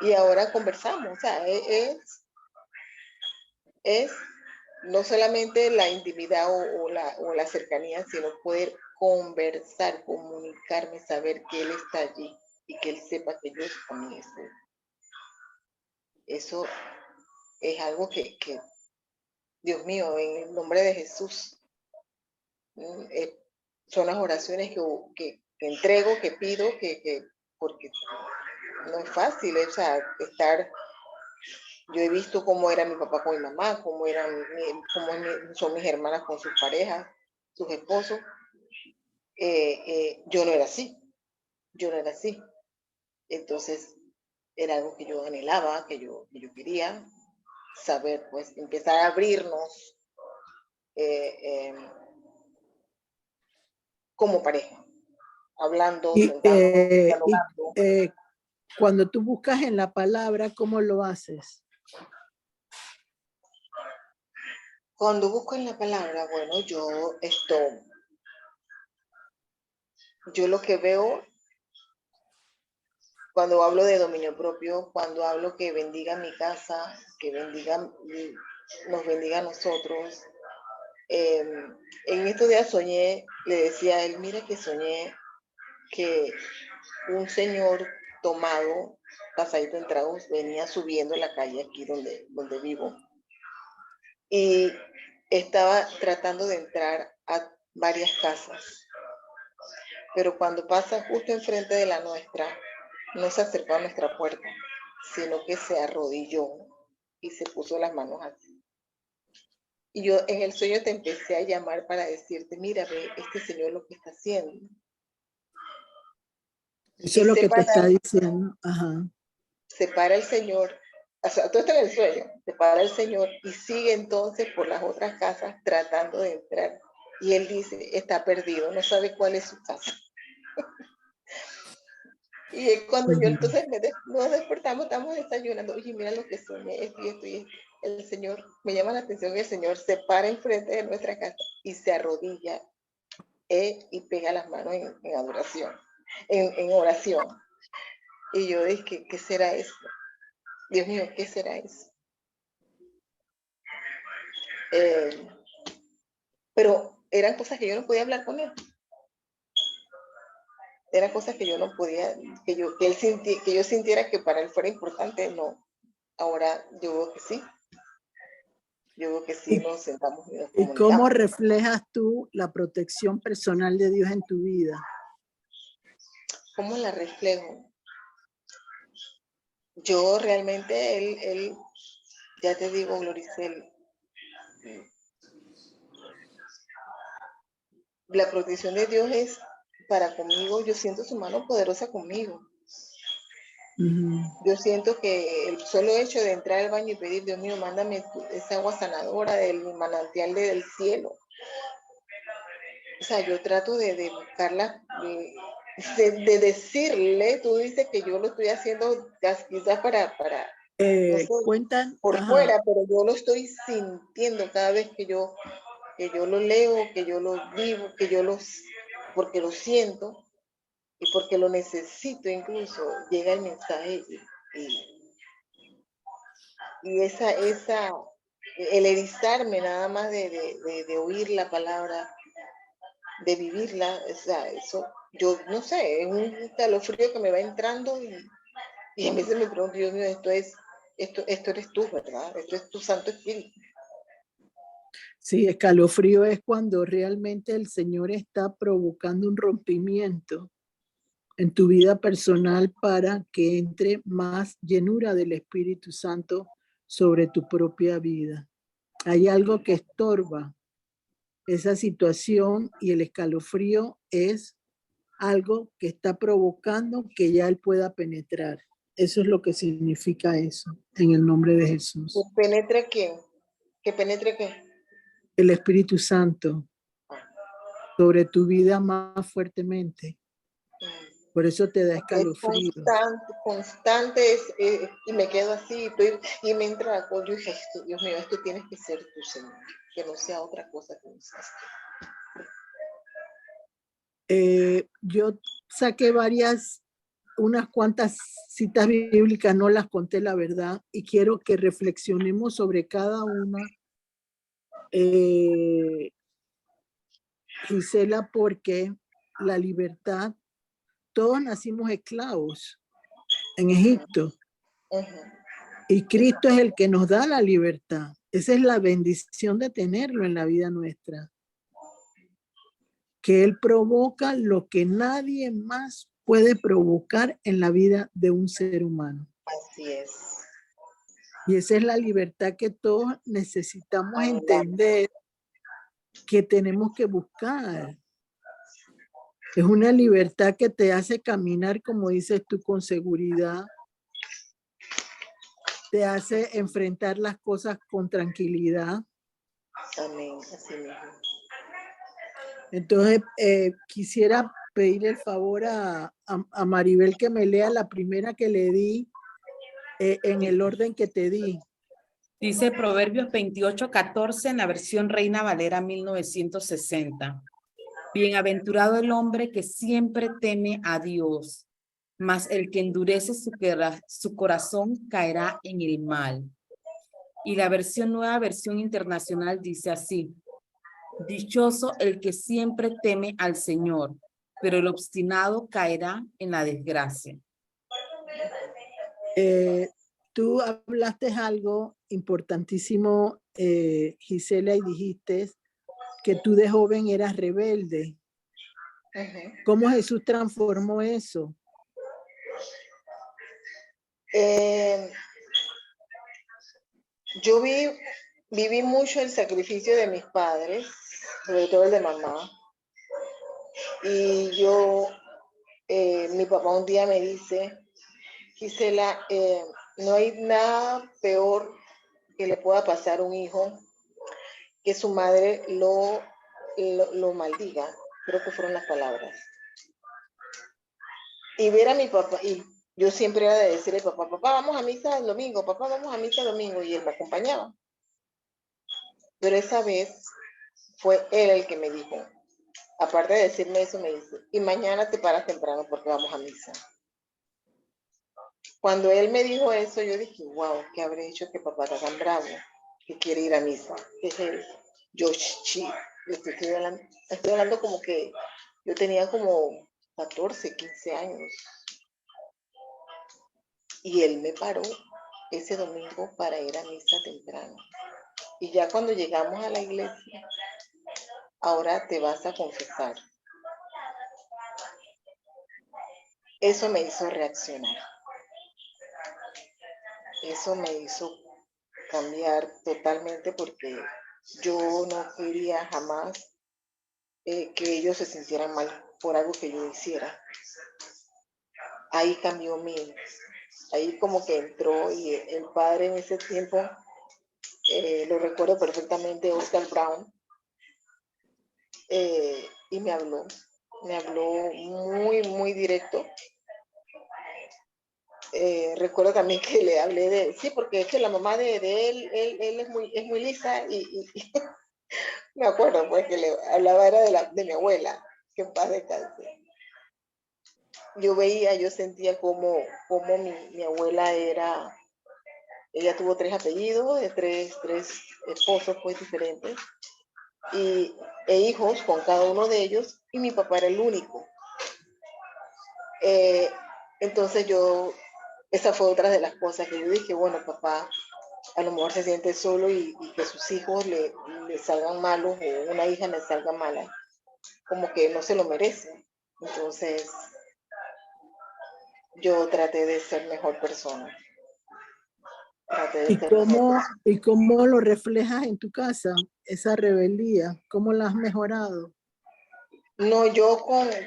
Y ahora conversamos, o sea, es no solamente la intimidad o la cercanía, sino poder conversar, comunicarme, saber que él está allí y que él sepa que yo también estoy. Eso es algo que Dios mío, en el nombre de Jesús, son las oraciones que entrego, que pido, porque no es fácil, o sea, yo he visto cómo era mi papá con mi mamá, cómo son mis hermanas con sus parejas, sus esposos. Yo no era así, Entonces, era algo que yo anhelaba, que yo quería saber, pues, empezar a abrirnos como pareja, hablando, sentándonos, dialogando. Cuando tú buscas en la palabra, ¿cómo lo haces? Cuando busco en la palabra, bueno, yo lo que veo cuando hablo de dominio propio, cuando hablo que bendiga mi casa, que nos bendiga a nosotros. En estos días soñé, le decía a él, mira que soñé que un señor tomado, pasadito en tragos, venía subiendo la calle aquí donde vivo. Y estaba tratando de entrar a varias casas. Pero cuando pasa justo enfrente de la nuestra, no se acercó a nuestra puerta, sino que se arrodilló y se puso las manos así. Y yo en el sueño te empecé a llamar para decirte, mira, ve, este señor lo que está haciendo. Eso es lo que te está diciendo. Ajá. Se para el señor, o sea, tú estás en el sueño, se para el señor y sigue entonces por las otras casas tratando de entrar. Y él dice, está perdido, no sabe cuál es su casa. Y cuando yo entonces nos despertamos, estamos desayunando, oye, mira lo que soñé, esto y esto y esto. El Señor, me llama la atención, el Señor se para enfrente de nuestra casa y se arrodilla y pega las manos en adoración, en oración. Y yo dije, ¿qué será eso? Dios mío, ¿qué será eso? Pero eran cosas que yo no podía hablar con él. Eran cosas que yo no podía, que yo sintiera que para él fuera importante, no. Ahora yo veo que sí. Yo veo que sí, nos sentamos y nos comunicamos. ¿Y cómo reflejas tú la protección personal de Dios en tu vida? ¿Cómo la reflejo? Yo realmente, él ya te digo, Gloricel, la protección de Dios es para conmigo, yo siento su mano poderosa conmigo. Yo siento que el solo hecho de entrar al baño y pedir, Dios mío, mándame esa agua sanadora del manantial del cielo. O sea, yo trato de buscarla, de decirle, tú dices que yo lo estoy haciendo quizás para no sé, cuentan por fuera, pero yo lo estoy sintiendo cada vez que yo lo leo, que yo lo vivo, porque lo siento y porque lo necesito incluso, llega el mensaje y el erizarme nada más de oír la palabra, de vivirla, o sea, eso, yo no sé, es un calofrío que me va entrando y a veces me pregunto, Dios mío, esto eres tú, ¿verdad? Esto es tu Santo Espíritu. Sí, escalofrío es cuando realmente el Señor está provocando un rompimiento en tu vida personal para que entre más llenura del Espíritu Santo sobre tu propia vida. Hay algo que estorba esa situación y el escalofrío es algo que está provocando que ya Él pueda penetrar. Eso es lo que significa eso, en el nombre de Jesús. ¿Que penetre quién? ¿Que penetre qué? El Espíritu Santo sobre tu vida más fuertemente. Por eso te da escalofrío. Es constante y me quedo así y me entra con yo dije, Dios mío, esto tienes que ser tú, Señor, que no sea otra cosa que no seas tú. Yo saqué unas cuantas citas bíblicas, no las conté la verdad, y quiero que reflexionemos sobre cada una. Gisela, porque la libertad, todos nacimos esclavos en Egipto. Y Cristo es el que nos da la libertad. Esa es la bendición de tenerlo en la vida nuestra. Que Él provoca lo que nadie más puede provocar en la vida de un ser humano. Así es. Y esa es la libertad que todos necesitamos entender que tenemos que buscar. Es una libertad que te hace caminar, como dices tú, con seguridad. Te hace enfrentar las cosas con tranquilidad. Amén, así mismo. Entonces, quisiera pedirle el favor a Maribel que me lea la primera que le di en el orden que te di. Dice Proverbios 28:14 en la versión Reina Valera 1960. Bienaventurado el hombre que siempre teme a Dios, mas el que endurece su corazón caerá en el mal. Y la nueva versión internacional dice así: dichoso el que siempre teme al Señor, pero el obstinado caerá en la desgracia. Tú hablaste algo importantísimo, Gisela, y dijiste que tú de joven eras rebelde. ¿Cómo Jesús transformó eso? Yo viví mucho el sacrificio de mis padres, sobre todo el de mamá. Y mi papá un día me dice, Gisela, no hay nada peor que le pueda pasar a un hijo que su madre lo maldiga. Creo que fueron las palabras. Y ver a mi papá, y yo siempre era de decirle, papá, vamos a misa el domingo, papá, vamos a misa el domingo, y él me acompañaba. Pero esa vez fue él el que me dijo, aparte de decirme eso, me dice, y mañana te paras temprano porque vamos a misa. Cuando él me dijo eso, yo dije, wow, ¿qué habré hecho que papá está tan bravo? Que quiere ir a misa. Es el Yoshi. Estoy hablando como que yo tenía como 14, 15 años. Y él me paró ese domingo para ir a misa temprano. Y ya cuando llegamos a la iglesia, ahora te vas a confesar. Eso me hizo reaccionar. Eso me hizo cambiar totalmente porque yo no quería jamás que ellos se sintieran mal por algo que yo hiciera. Ahí cambió ahí como que entró y el padre en ese tiempo, lo recuerdo perfectamente, Oscar Brown, y me habló muy, muy directo. Recuerdo también que le hablé sí, porque es que la mamá de él es muy lisa y me acuerdo pues que le hablaba era de mi abuela, que en paz descanse. Yo sentía como mi abuela ella tuvo 3 apellidos, de tres esposos pues diferentes, e hijos con cada uno de ellos, y mi papá era el único. Entonces esa fue otra de las cosas que yo dije, bueno, papá a lo mejor se siente solo y que sus hijos le salgan malos o una hija le salga mala, como que no se lo merece. Entonces yo traté de ser mejor persona. ¿Y cómo lo reflejas en tu casa, esa rebeldía? ¿Cómo la has mejorado? No,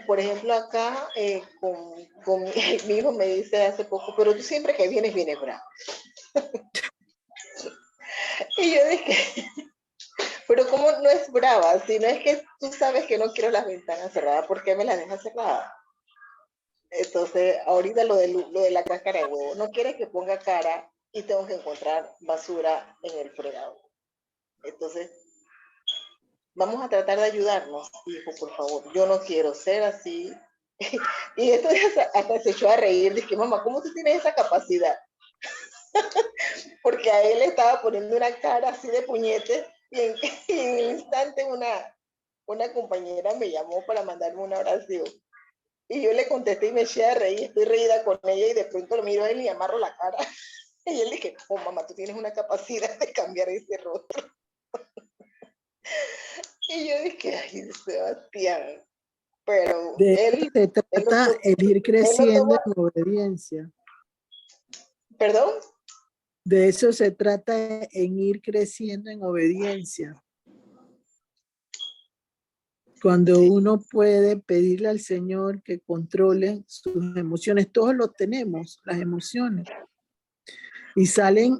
por ejemplo, acá, con mi hijo me dice hace poco, pero tú siempre que vienes bravo. Y yo dije, pero ¿cómo no es brava? Si no es que tú sabes que no quiero las ventanas cerradas, ¿por qué me las dejas cerradas? Entonces, ahorita lo de la cáscara de huevo, no quieres que ponga cara y tengo que encontrar basura en el fregado. Entonces, vamos a tratar de ayudarnos, hijo, por favor. Yo no quiero ser así. Y esto hasta se echó a reír. Dije, mamá, ¿cómo tú tienes esa capacidad? Porque a él estaba poniendo una cara así de puñete y en el instante una compañera me llamó para mandarme una oración. Y yo le contesté y me eché a reír, estoy reída con ella y de pronto lo miro a él y amarro la cara. Y él dije, oh mamá, tú tienes una capacidad de cambiar ese rostro. Y yo dije, ay, Sebastián. Pero De eso se trata el ir creciendo en obediencia. ¿Perdón? De eso se trata en ir creciendo en obediencia. Cuando uno puede pedirle al Señor que controle sus emociones, todos lo tenemos, las emociones, y salen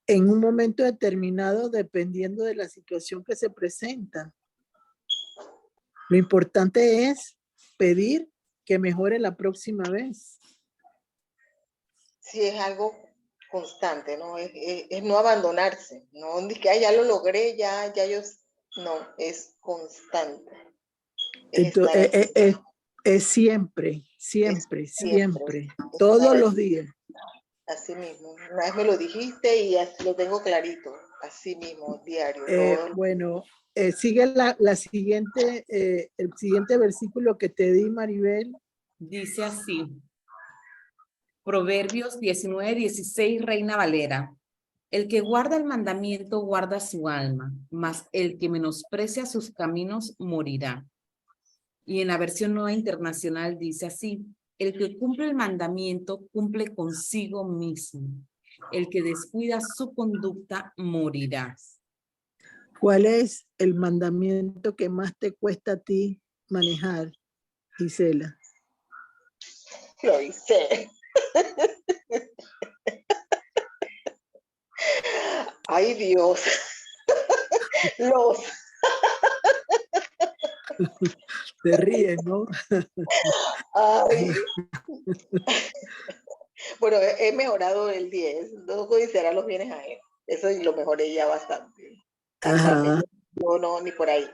en un momento determinado dependiendo de la situación que se presenta. Lo importante es pedir que mejore la próxima vez. Sí, es algo constante, ¿no? Es no abandonarse, no es que ya lo logré, ya yo, no, es constante. Entonces, Es siempre, Es siempre, siempre. siempre, Es una todos vez, los días. así mismo. Una vez me lo dijiste y así lo tengo clarito. Así mismo, diario, todo. Bueno, sigue la siguiente, el siguiente versículo que te di, Maribel. Dice así, Proverbios 19:16, Reina Valera. El que guarda el mandamiento guarda su alma, mas el que menosprecia sus caminos morirá. Y en la versión Nueva Internacional dice así, el que cumple el mandamiento cumple consigo mismo. El que descuida su conducta morirá. ¿Cuál es el mandamiento que más te cuesta a ti manejar, Gisela? Lo hice. Ay, Dios. Los. Te ríes, ¿no? Ay. Bueno, he mejorado el 10. No codiciará los bienes ajenos. Eso lo mejoré ya bastante. Bastante. Ajá. Yo no, ni por ahí.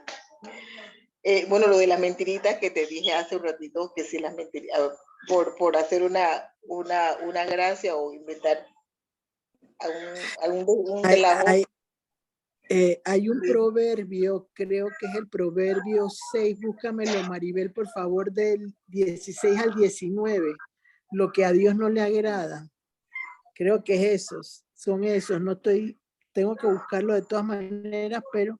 Bueno, lo de las mentiritas que te dije hace un ratito, que si las mentiritas, por hacer una gracia o inventar un Hay, relajo. hay un proverbio, creo que es el proverbio 6, búscamelo, Maribel, por favor, del 16 al 19, lo que a Dios no le agrada. Creo que es esos, son esos, no estoy, tengo que buscarlo de todas maneras, pero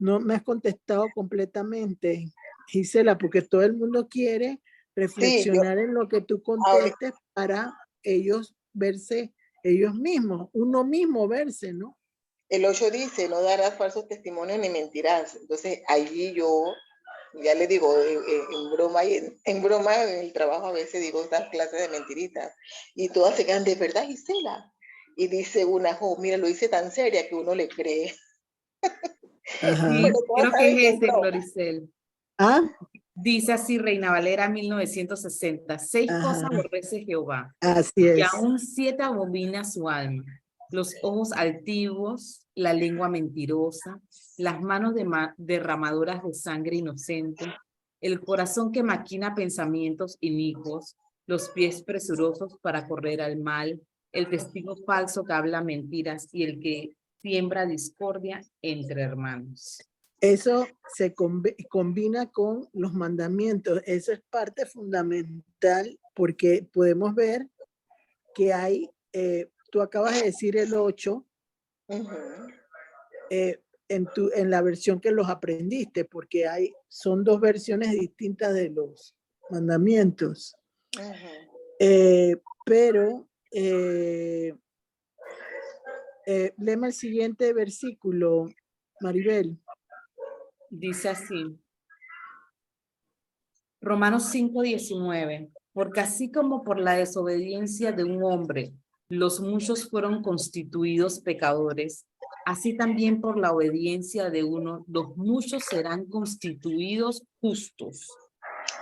no me has contestado completamente, Gisela, porque todo el mundo quiere Sí, yo reflexionar en lo que tú ahorita, contestes para ellos verse ellos mismos, uno mismo verse, ¿no? el 8 dice, no darás falsos testimonios ni mentirás. Entonces, allí yo, ya le digo, en broma, en broma en el trabajo a veces digo estas clases de mentiritas. Y todas se quedan, ¿de verdad, Gisela? Y dice una, oh, mira, lo hice tan seria que uno le cree. Ajá. Pero Sí, todas creo que saben que es es ese, broma. Gloricel. Ah, Dice así Reina Valera 1960, 6 cosas ajá, aborrece Jehová, así y es. aún 7 abomina su alma: los ojos altivos, la lengua mentirosa, las manos derramadoras de sangre inocente, el corazón que maquina pensamientos inicuos, los pies presurosos para correr al mal, el testigo falso que habla mentiras y el que siembra discordia entre hermanos. Eso se combina con los mandamientos. Eso es parte fundamental porque podemos ver que hay, tú acabas de decir el 8 Uh-huh. en la versión que los aprendiste, porque son dos versiones distintas de los mandamientos. Uh-huh. Pero léeme el siguiente versículo, Maribel. Dice así, Romanos 5:19, porque así como por la desobediencia de un hombre los muchos fueron constituidos pecadores, así también por la obediencia de uno los muchos serán constituidos justos.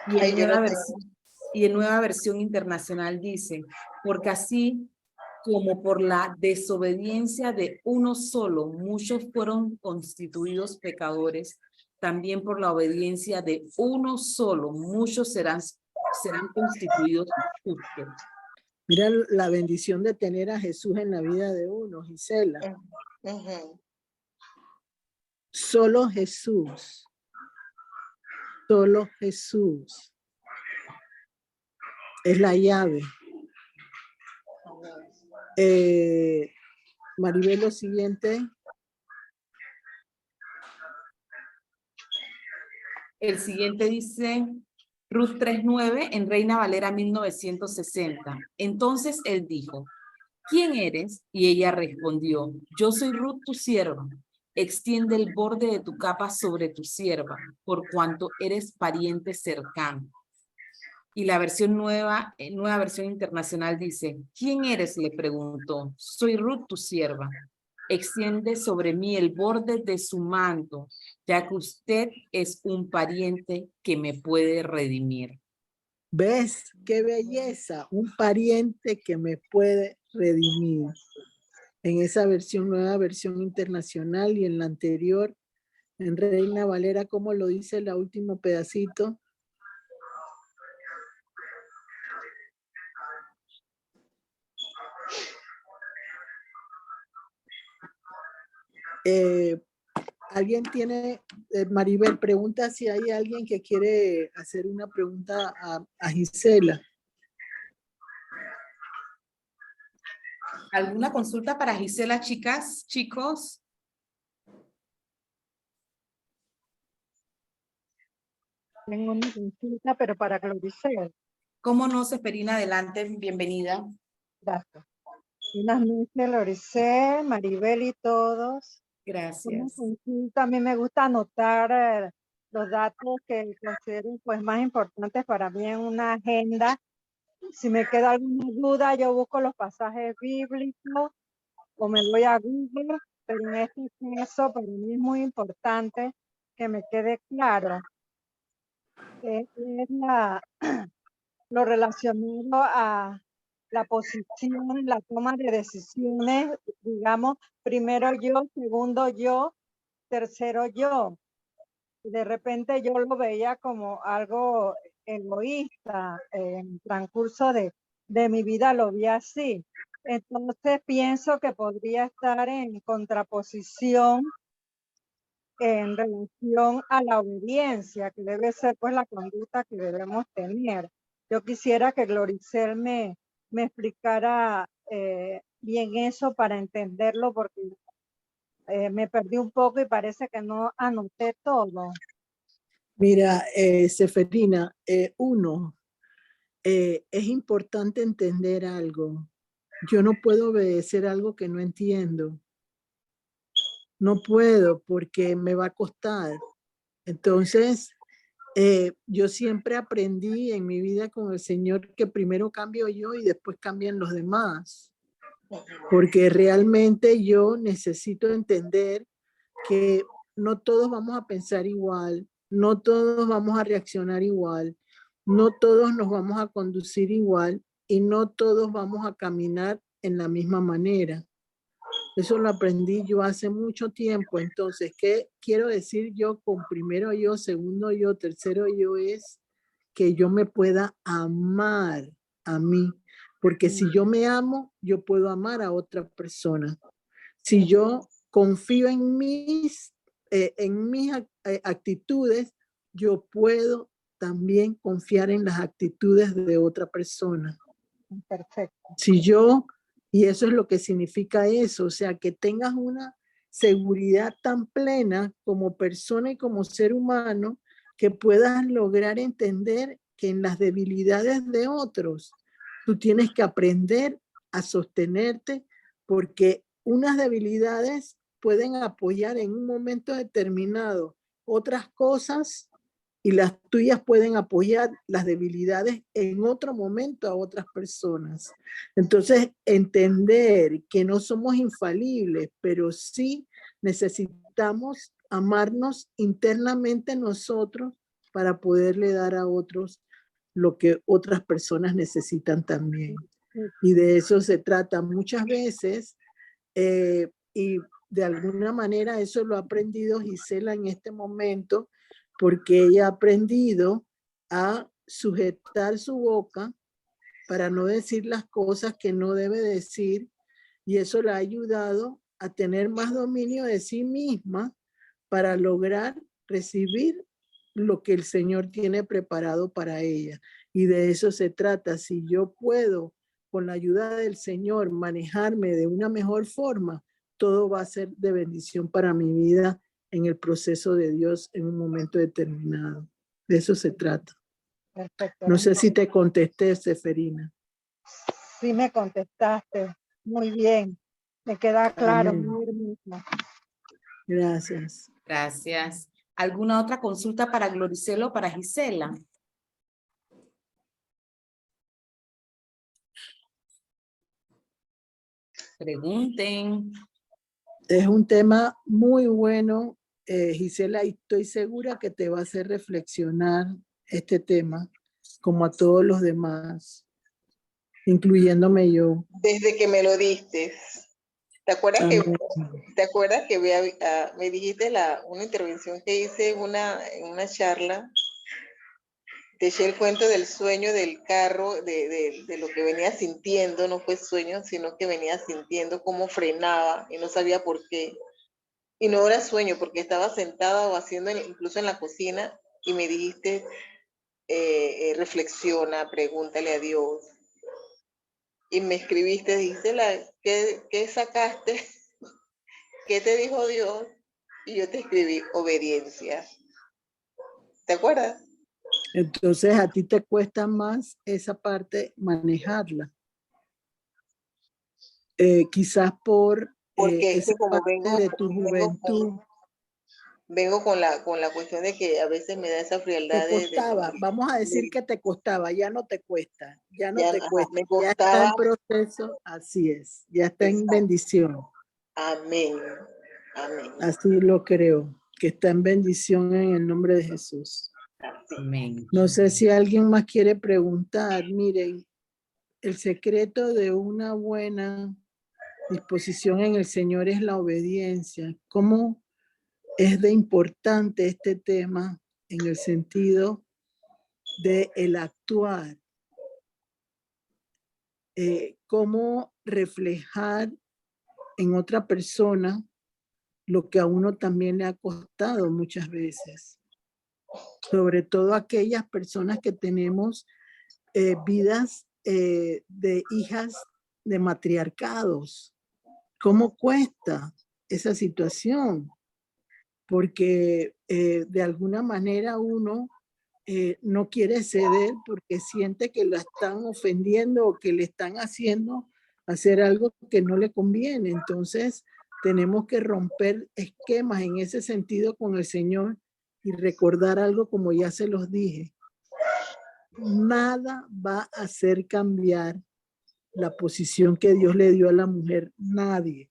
Y en Ay, yo no nueva versión internacional dice, porque así como por la desobediencia de uno solo muchos fueron constituidos pecadores, también por la obediencia de uno solo muchos serán constituidos justos. Mira la bendición de tener a Jesús en la vida de uno, Gisela. Uh-huh. Solo Jesús. Solo Jesús. Es la llave. Maribel, lo siguiente. El siguiente dice, Ruth 3:9 en Reina Valera 1960. Entonces él dijo, ¿quién eres? Y ella respondió, yo soy Ruth tu sierva. Extiende el borde de tu capa sobre tu sierva, por cuanto eres pariente cercano. Y la versión nueva versión internacional dice, ¿quién eres? Le preguntó. Soy Ruth tu sierva. Extiende sobre mí el borde de su manto, ya que usted es un pariente que me puede redimir. ¿Ves qué belleza? Un pariente que me puede redimir. En esa versión, nueva versión internacional, y en la anterior, en Reina Valera, ¿cómo lo dice el último pedacito? ¿Alguien tiene, Maribel, pregunta si hay alguien que quiere hacer una pregunta a Gisela? ¿Alguna consulta para Gisela, chicas, chicos? Tengo una consulta, pero para Gloricel. ¿Cómo no, Seferina? Adelante, bienvenida. Gracias. Buenas noches, Gloricel, Maribel y todos. Una Gracias. consulta, a mí me gusta anotar los datos que considero pues, más importantes para mí en una agenda. Si me queda alguna duda, yo busco los pasajes bíblicos o me voy a Google, pero en este caso para mí es muy importante que me quede claro. Es lo relacionado a la posición, la toma de decisiones, digamos, primero yo, segundo yo, tercero yo. De repente yo lo veía como algo egoísta, en el transcurso de mi vida lo vi así. Entonces pienso que podría estar en contraposición en relación a la obediencia, que debe ser pues la conducta que debemos tener. Yo quisiera que Gloricel me explicara bien eso para entenderlo, porque me perdí un poco y parece que no anoté todo. Mira, Seferina, es importante entender algo. Yo no puedo obedecer algo que no entiendo. No puedo porque me va a costar. Entonces, yo siempre aprendí en mi vida con el Señor que primero cambio yo y después cambian los demás. Porque realmente yo necesito entender que no todos vamos a pensar igual, no todos vamos a reaccionar igual, no todos nos vamos a conducir igual y no todos vamos a caminar en la misma manera. Eso lo aprendí yo hace mucho tiempo. Entonces, ¿qué quiero decir yo con primero yo, segundo yo, tercero yo? Es que yo me pueda amar a mí. Porque si yo me amo, yo puedo amar a otra persona. Si yo confío en mis actitudes, yo puedo también confiar en las actitudes de otra persona. Perfecto. Si yo, y eso es lo que significa eso, o sea, que tengas una seguridad tan plena como persona y como ser humano, que puedas lograr entender que en las debilidades de otros, tú tienes que aprender a sostenerte, porque unas debilidades pueden apoyar en un momento determinado otras cosas y las tuyas pueden apoyar las debilidades en otro momento a otras personas. Entonces, entender que no somos infalibles, pero sí necesitamos amarnos internamente nosotros para poderle dar a otros lo que otras personas necesitan también. Y de eso se trata muchas veces, y de alguna manera eso lo ha aprendido Gisela en este momento, porque ella ha aprendido a sujetar su boca para no decir las cosas que no debe decir, y eso la ha ayudado a tener más dominio de sí misma para lograr recibir lo que el Señor tiene preparado para ella. Y de eso se trata. Si yo puedo, con la ayuda del Señor, manejarme de una mejor forma, todo va a ser de bendición para mi vida en el proceso de Dios en un momento determinado. De eso se trata. Perfecto. No sé si te contesté, Seferina. Sí me contestaste. Muy bien. Me queda claro. Amén. Muy hermoso. Gracias. Gracias. ¿Alguna otra consulta para Gloricel o para Gisela? Pregunten. Es un tema muy bueno, Gisela, y estoy segura que te va a hacer reflexionar este tema, como a todos los demás, incluyéndome yo. Desde que me lo diste. ¿Te acuerdas que me dijiste una intervención que hice en una charla? Te eché el cuento del sueño del carro, de lo que venía sintiendo, no fue sueño, sino que venía sintiendo cómo frenaba y no sabía por qué. Y no era sueño, porque estaba sentada o haciendo incluso en la cocina y me dijiste, reflexiona, pregúntale a Dios. Y me escribiste, Gisela, ¿qué sacaste? ¿Qué te dijo Dios? Y yo te escribí, obediencia. ¿Te acuerdas? Entonces a ti te cuesta más esa parte manejarla. Quizás por Porque es esa que como parte de tu juventud vengo con la cuestión de que a veces me da esa frialdad te costaba. Vamos a decir que te costaba, ya no te cuesta, ya no te cuesta. me Ya está costaba. en proceso, así es, ya está en Exacto. bendición. Amén. Amén. Así lo creo, que está en bendición en el nombre de Jesús. Amén. No sé si alguien más quiere preguntar. Miren, el secreto de una buena disposición en el Señor es la obediencia. ¿Cómo es de importante este tema en el sentido de el actuar? Cómo reflejar en otra persona lo que a uno también le ha costado muchas veces. Sobre todo aquellas personas que tenemos vidas de hijas de matriarcados. ¿Cómo cuesta esa situación? Porque de alguna manera uno no quiere ceder porque siente que la están ofendiendo o que le están haciendo hacer algo que no le conviene. Entonces tenemos que romper esquemas en ese sentido con el Señor y recordar algo como ya se los dije. Nada va a hacer cambiar la posición que Dios le dio a la mujer. Nadie.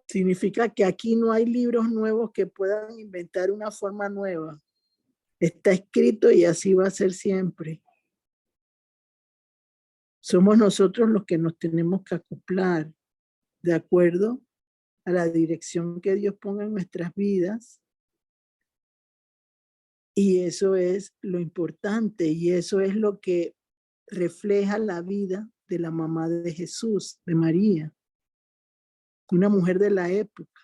Significa que aquí no hay libros nuevos que puedan inventar una forma nueva. Está escrito y así va a ser siempre. Somos nosotros los que nos tenemos que acoplar de acuerdo a la dirección que Dios ponga en nuestras vidas. Y eso es lo importante y eso es lo que refleja la vida de la mamá de Jesús, de María, una mujer de la época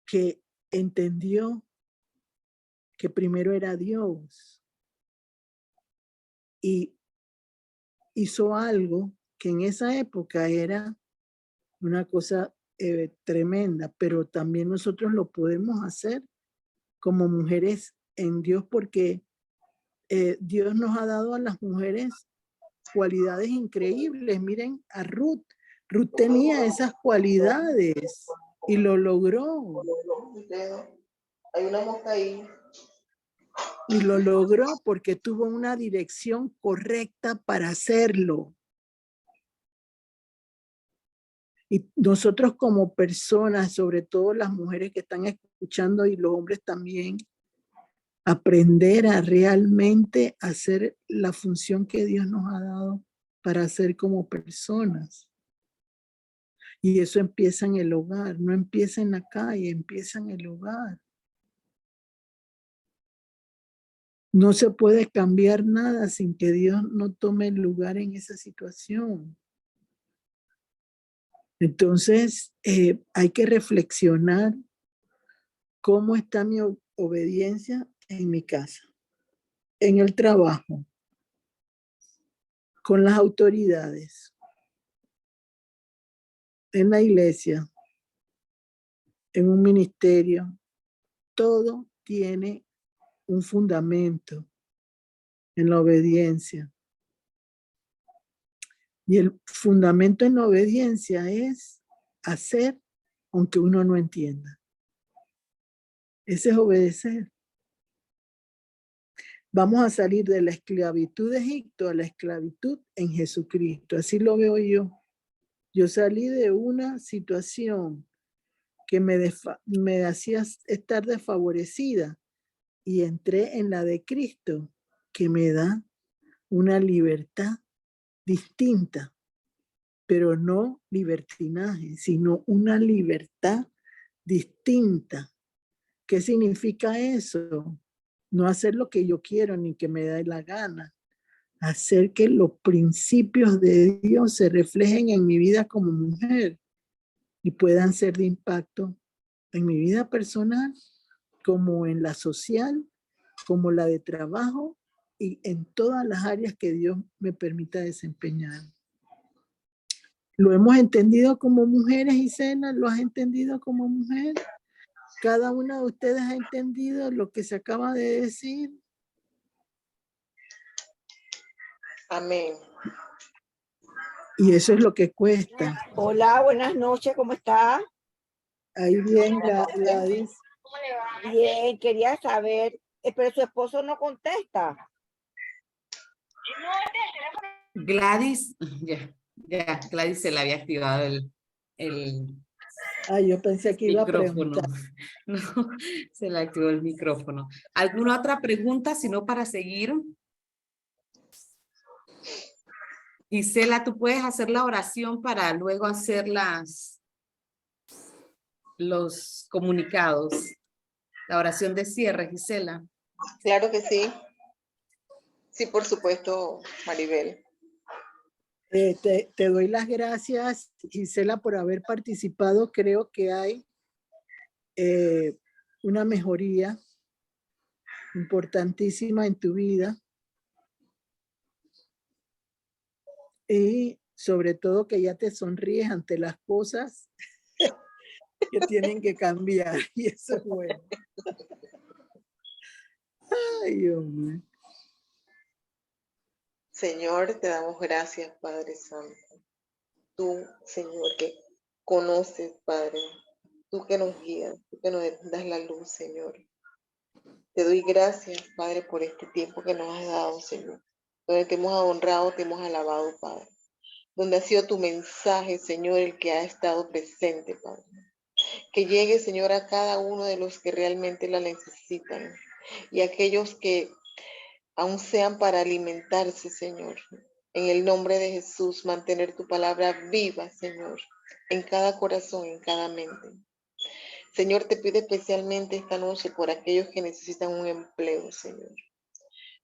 que entendió que primero era Dios y hizo algo que en esa época era una cosa tremenda, pero también nosotros lo podemos hacer como mujeres en Dios porque Dios nos ha dado a las mujeres cualidades increíbles. Miren a Ruth. Ruth tenía esas cualidades y lo logró. Hay una mosca ahí. Y lo logró porque tuvo una dirección correcta para hacerlo. Y nosotros como personas, sobre todo las mujeres que están escuchando y los hombres también, aprender a realmente hacer la función que Dios nos ha dado para hacer como personas. Y eso empieza en el hogar, no empieza en la calle, empieza en el hogar. No se puede cambiar nada sin que Dios no tome el lugar en esa situación. Entonces, hay que reflexionar cómo está mi obediencia en mi casa, en el trabajo, con las autoridades, en la iglesia, en un ministerio. Todo tiene un fundamento en la obediencia. Y el fundamento en la obediencia es hacer aunque uno no entienda. Ese es obedecer. Vamos a salir de la esclavitud de Egipto a la esclavitud en Jesucristo. Así lo veo yo. Yo salí de una situación que me hacía estar desfavorecida y entré en la de Cristo, que me da una libertad distinta, pero no libertinaje, sino una libertad distinta. ¿Qué significa eso? No hacer lo que yo quiero ni que me dé la gana. Hacer que los principios de Dios se reflejen en mi vida como mujer. y puedan ser de impacto en mi vida personal, como en la social, como la de trabajo y en todas las áreas que Dios me permita desempeñar. ¿Lo hemos entendido como mujeres, Isela? ¿Lo has entendido como mujer? ¿Cada una de ustedes ha entendido lo que se acaba de decir? Amén. Y eso es lo que cuesta. Hola, buenas noches, ¿cómo está? Ahí bien, Gladys. Bien, quería saber, pero su esposo no contesta. Gladys, Gladys se le había activado el Yo pensé que iba a micrófono. preguntar. No, se le activó el micrófono. ¿Alguna otra pregunta, si no, para seguir? Gisela, tú puedes hacer la oración para luego hacer los comunicados. La oración de cierre, Gisela. Claro que sí. Sí, por supuesto, Maribel. Te doy las gracias, Gisela, por haber participado. Creo que hay una mejoría importantísima en tu vida. Y sobre todo que ya te sonríes ante las cosas que tienen que cambiar. Y eso es bueno. Ay, hombre. Señor, te damos gracias, Padre Santo. Tú, Señor, que conoces, Padre. Tú que nos guías, tú que nos das la luz, Señor. Te doy gracias, Padre, por este tiempo que nos has dado, Señor. Donde te hemos honrado, te hemos alabado, Padre. Donde ha sido tu mensaje, Señor, el que ha estado presente, Padre. Que llegue, Señor, a cada uno de los que realmente la necesitan. Y aquellos que aún sean para alimentarse, Señor. En el nombre de Jesús, mantener tu palabra viva, Señor, en cada corazón, en cada mente. Señor, te pido especialmente esta noche por aquellos que necesitan un empleo, Señor,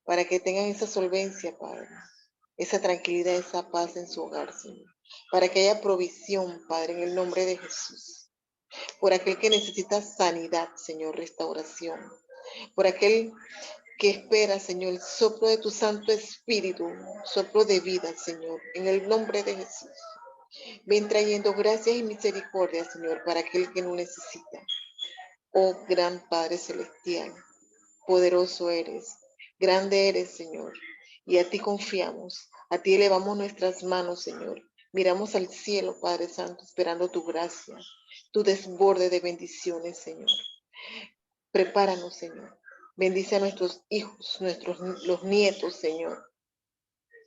para que tengan esa solvencia, Padre, esa tranquilidad, esa paz en su hogar, Señor, para que haya provisión, Padre, en el nombre de Jesús. Por aquel que necesita sanidad, Señor, restauración. Por aquel que espera, Señor, el soplo de tu Santo Espíritu, soplo de vida, Señor, en el nombre de Jesús. Ven trayendo gracias y misericordia, Señor, para aquel que no necesita. Oh gran Padre Celestial, poderoso eres, grande eres, Señor, y a ti confiamos, a ti elevamos nuestras manos, Señor. Miramos al cielo, Padre Santo, esperando tu gracia, tu desborde de bendiciones, Señor. Prepáranos, Señor. Bendice a nuestros hijos, los nietos, Señor,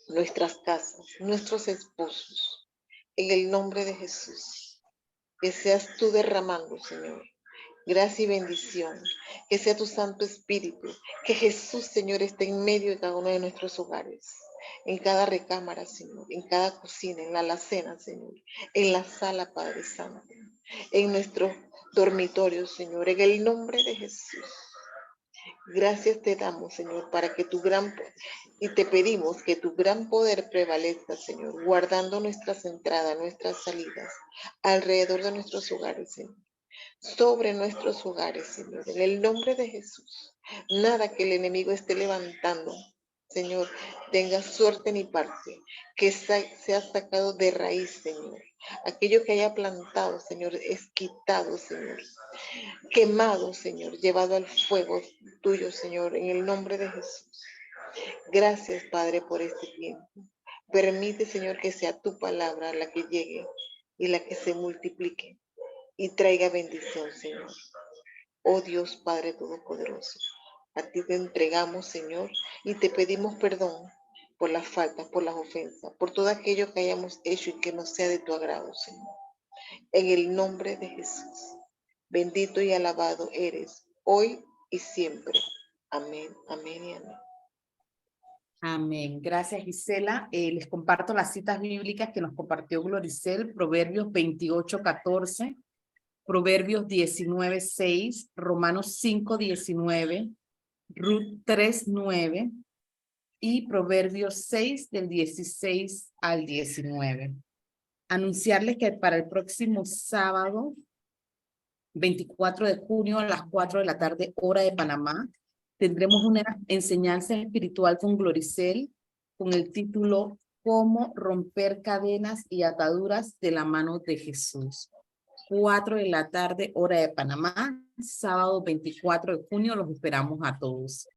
nuestras casas, nuestros esposos. En el nombre de Jesús, que seas tú derramando, Señor, gracia y bendición. Que sea tu Santo Espíritu. Que Jesús, Señor, esté en medio de cada uno de nuestros hogares. En cada recámara, Señor. En cada cocina, en la alacena, Señor. En la sala, Padre Santo. En nuestros dormitorios, Señor. En el nombre de Jesús. Gracias te damos, Señor, para que y te pedimos que tu gran poder prevalezca, Señor, guardando nuestras entradas, nuestras salidas, alrededor de nuestros hogares, Señor, sobre nuestros hogares, Señor, en el nombre de Jesús. Nada que el enemigo esté levantando, Señor, tenga suerte ni parte, que sea sacado de raíz, Señor. Aquello que haya plantado, Señor, es quitado, Señor. Quemado, Señor, llevado al fuego tuyo, Señor, en el nombre de Jesús. Gracias, Padre, por este tiempo. Permite, Señor, que sea tu palabra la que llegue y la que se multiplique y traiga bendición, Señor. Oh Dios, Padre Todopoderoso, a ti te entregamos, Señor, y te pedimos perdón por las faltas, por las ofensas, por todo aquello que hayamos hecho y que no sea de tu agrado, Señor. En el nombre de Jesús. Bendito y alabado eres, hoy y siempre. Amén, amén y amén. Amén. Gracias, Gisela. Les comparto las citas bíblicas que nos compartió Gloricel, Proverbios 28:14, Proverbios 19:6, Romanos 5:19, Ruth 3:9 y Proverbios 6 del 16 al 19. anunciarles que para el próximo sábado, 24 de junio a las 4 de la tarde, hora de Panamá, tendremos una enseñanza espiritual con Gloricel con el título Cómo romper cadenas y ataduras de la mano de Jesús. 4 de la tarde, hora de Panamá, sábado 24 de junio, los esperamos a todos.